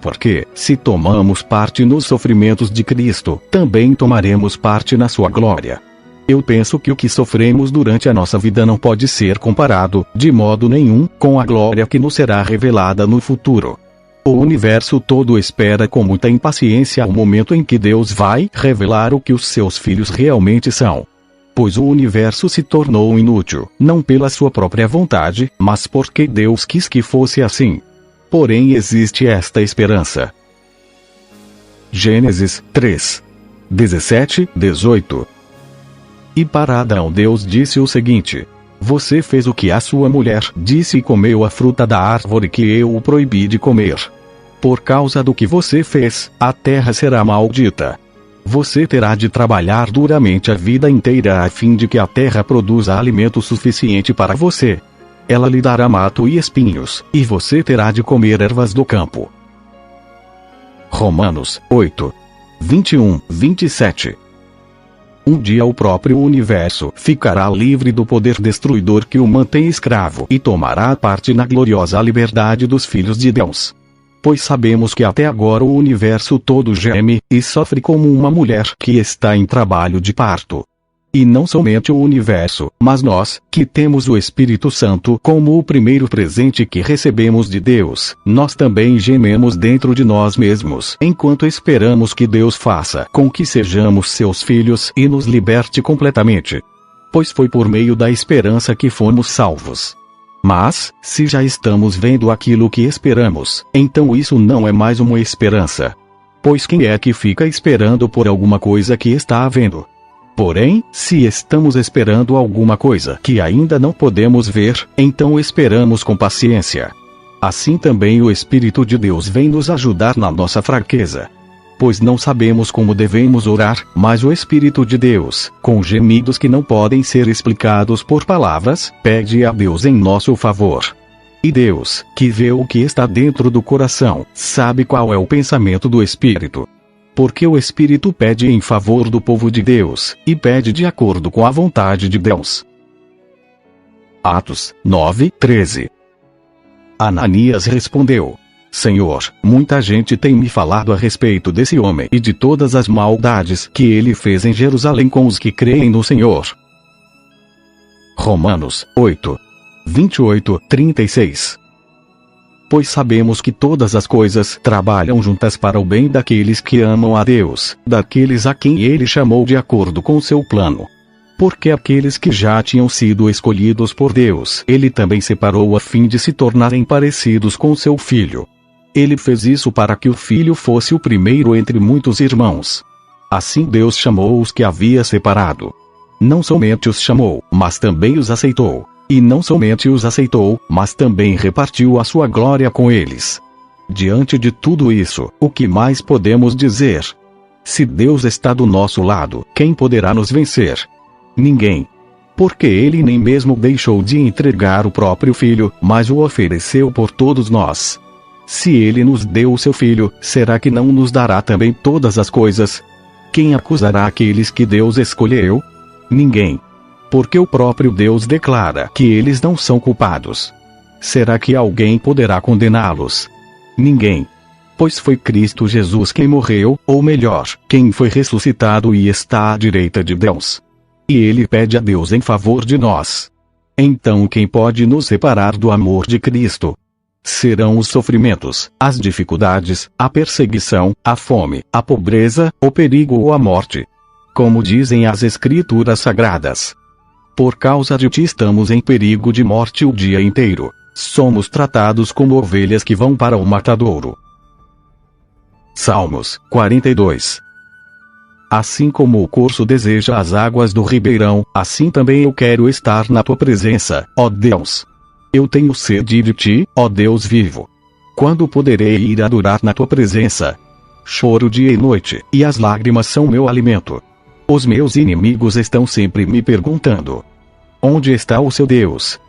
Porque, se tomamos parte nos sofrimentos de Cristo, também tomaremos parte na sua glória. Eu penso que o que sofremos durante a nossa vida não pode ser comparado, de modo nenhum, com a glória que nos será revelada no futuro. O universo todo espera com muita impaciência o momento em que Deus vai revelar o que os seus filhos realmente são. Pois o universo se tornou inútil, não pela sua própria vontade, mas porque Deus quis que fosse assim. Porém existe esta esperança. Gênesis 3. 17, 18. E para Adão Deus disse o seguinte: você fez o que a sua mulher disse e comeu a fruta da árvore que eu o proibi de comer. Por causa do que você fez, a terra será maldita. Você terá de trabalhar duramente a vida inteira a fim de que a terra produza alimento suficiente para você. Ela lhe dará mato e espinhos, e você terá de comer ervas do campo. Romanos 8. 21, 27. Um dia o próprio universo ficará livre do poder destruidor que o mantém escravo e tomará parte na gloriosa liberdade dos filhos de Deus. Pois sabemos que até agora o universo todo geme e sofre como uma mulher que está em trabalho de parto. E não somente o universo, mas nós, que temos o Espírito Santo como o primeiro presente que recebemos de Deus, nós também gememos dentro de nós mesmos, enquanto esperamos que Deus faça com que sejamos seus filhos e nos liberte completamente. Pois foi por meio da esperança que fomos salvos. Mas, se já estamos vendo aquilo que esperamos, então isso não é mais uma esperança. Pois quem é que fica esperando por alguma coisa que está havendo? Porém, se estamos esperando alguma coisa que ainda não podemos ver, então esperamos com paciência. Assim também o Espírito de Deus vem nos ajudar na nossa fraqueza. Pois não sabemos como devemos orar, mas o Espírito de Deus, com gemidos que não podem ser explicados por palavras, pede a Deus em nosso favor. E Deus, que vê o que está dentro do coração, sabe qual é o pensamento do Espírito. Porque o Espírito pede em favor do povo de Deus, e pede de acordo com a vontade de Deus. Atos 9, 13. Ananias respondeu: Senhor, muita gente tem me falado a respeito desse homem e de todas as maldades que ele fez em Jerusalém com os que creem no Senhor. Romanos 8, 28, 36. Pois sabemos que todas as coisas trabalham juntas para o bem daqueles que amam a Deus, daqueles a quem ele chamou de acordo com seu plano. Porque aqueles que já tinham sido escolhidos por Deus, ele também separou a fim de se tornarem parecidos com seu filho. Ele fez isso para que o filho fosse o primeiro entre muitos irmãos. Assim Deus chamou os que havia separado. Não somente os chamou, mas também os aceitou. E não somente os aceitou, mas também repartiu a sua glória com eles. Diante de tudo isso, o que mais podemos dizer? Se Deus está do nosso lado, quem poderá nos vencer? Ninguém. Porque ele nem mesmo deixou de entregar o próprio filho, mas o ofereceu por todos nós. Se ele nos deu o seu filho, será que não nos dará também todas as coisas? Quem acusará aqueles que Deus escolheu? Ninguém. Porque o próprio Deus declara que eles não são culpados. Será que alguém poderá condená-los? Ninguém. Pois foi Cristo Jesus quem morreu, ou melhor, quem foi ressuscitado e está à direita de Deus. E ele pede a Deus em favor de nós. Então quem pode nos separar do amor de Cristo? Serão os sofrimentos, as dificuldades, a perseguição, a fome, a pobreza, o perigo ou a morte. Como dizem as Escrituras Sagradas. Por causa de ti estamos em perigo de morte o dia inteiro. Somos tratados como ovelhas que vão para o matadouro. Salmos 42. Assim como o corso deseja as águas do ribeirão, assim também eu quero estar na tua presença, ó Deus. Eu tenho sede de ti, ó Deus vivo. Quando poderei ir adorar na tua presença? Choro dia e noite, e as lágrimas são meu alimento. Os meus inimigos estão sempre me perguntando: onde está o seu Deus?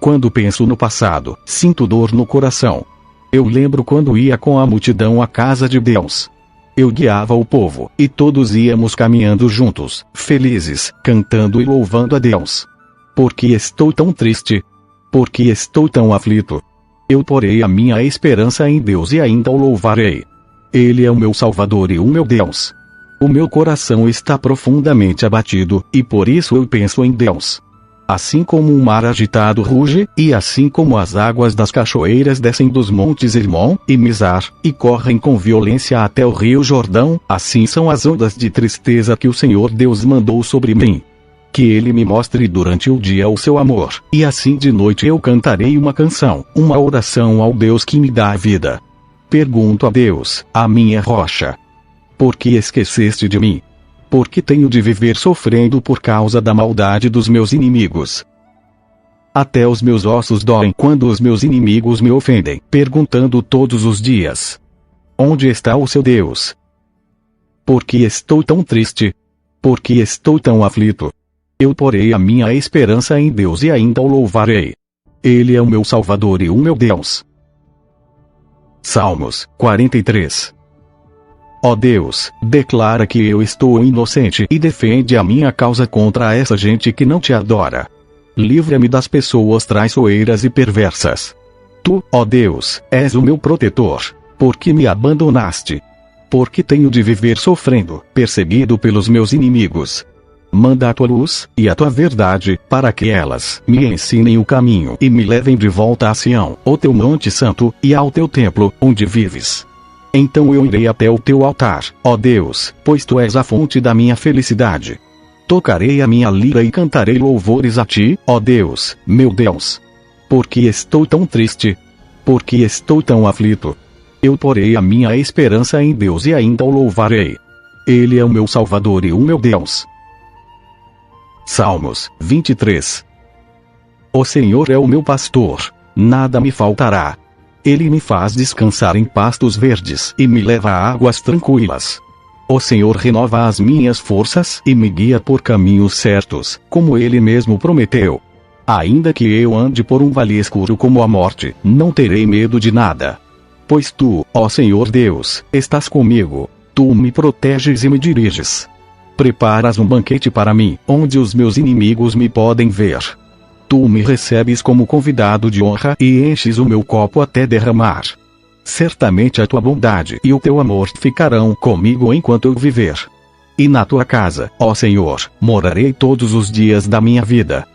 Quando penso no passado, sinto dor no coração. Eu lembro quando ia com a multidão à casa de Deus. Eu guiava o povo, e todos íamos caminhando juntos, felizes, cantando e louvando a Deus. Por que estou tão triste? Por que estou tão aflito? Eu porei a minha esperança em Deus e ainda o louvarei. Ele é o meu Salvador e o meu Deus. O meu coração está profundamente abatido, e por isso eu penso em Deus. Assim como um mar agitado ruge, e assim como as águas das cachoeiras descem dos montes Hermon e Mizar, e correm com violência até o rio Jordão, assim são as ondas de tristeza que o Senhor Deus mandou sobre mim. Que Ele me mostre durante o dia o seu amor, e assim de noite eu cantarei uma canção, uma oração ao Deus que me dá a vida. Pergunto a Deus, a minha rocha: por que esqueceste de mim? Por que tenho de viver sofrendo por causa da maldade dos meus inimigos? Até os meus ossos doem quando os meus inimigos me ofendem, perguntando todos os dias: onde está o seu Deus? Por que estou tão triste? Por que estou tão aflito? Eu porei a minha esperança em Deus e ainda o louvarei. Ele é o meu Salvador e o meu Deus. Salmos 43. Ó Deus, declara que eu estou inocente e defende a minha causa contra essa gente que não te adora. Livra-me das pessoas traiçoeiras e perversas. Tu, ó Deus, és o meu protetor. Por que me abandonaste? Por que tenho de viver sofrendo, perseguido pelos meus inimigos? Manda a tua luz, e a tua verdade, para que elas me ensinem o caminho e me levem de volta a Sião, o teu monte santo, e ao teu templo, onde vives. Então eu irei até o teu altar, ó Deus, pois tu és a fonte da minha felicidade. Tocarei a minha lira e cantarei louvores a ti, ó Deus, meu Deus. Por que estou tão triste? Por que estou tão aflito? Eu porei a minha esperança em Deus e ainda o louvarei. Ele é o meu Salvador e o meu Deus. Salmos 23. O Senhor é o meu pastor, nada me faltará. Ele me faz descansar em pastos verdes e me leva a águas tranquilas. O Senhor renova as minhas forças e me guia por caminhos certos, como Ele mesmo prometeu. Ainda que eu ande por um vale escuro como a morte, não terei medo de nada. Pois tu, ó Senhor Deus, estás comigo, tu me proteges e me diriges. Preparas um banquete para mim, onde os meus inimigos me podem ver. Tu me recebes como convidado de honra e enches o meu copo até derramar. Certamente a tua bondade e o teu amor ficarão comigo enquanto eu viver. E na tua casa, ó Senhor, morarei todos os dias da minha vida.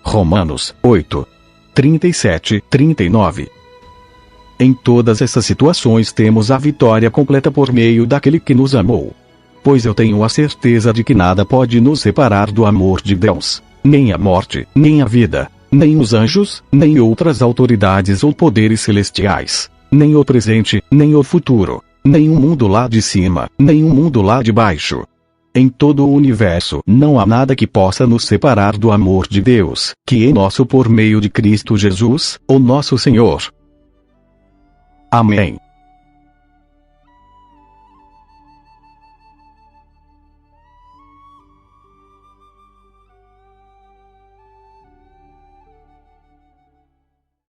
Romanos 8. 37-39. Em todas essas situações temos a vitória completa por meio daquele que nos amou. Pois eu tenho a certeza de que nada pode nos separar do amor de Deus, nem a morte, nem a vida, nem os anjos, nem outras autoridades ou poderes celestiais, nem o presente, nem o futuro, nem o mundo lá de cima, nem o mundo lá de baixo. Em todo o universo não há nada que possa nos separar do amor de Deus, que é nosso por meio de Cristo Jesus, o nosso Senhor. Amém.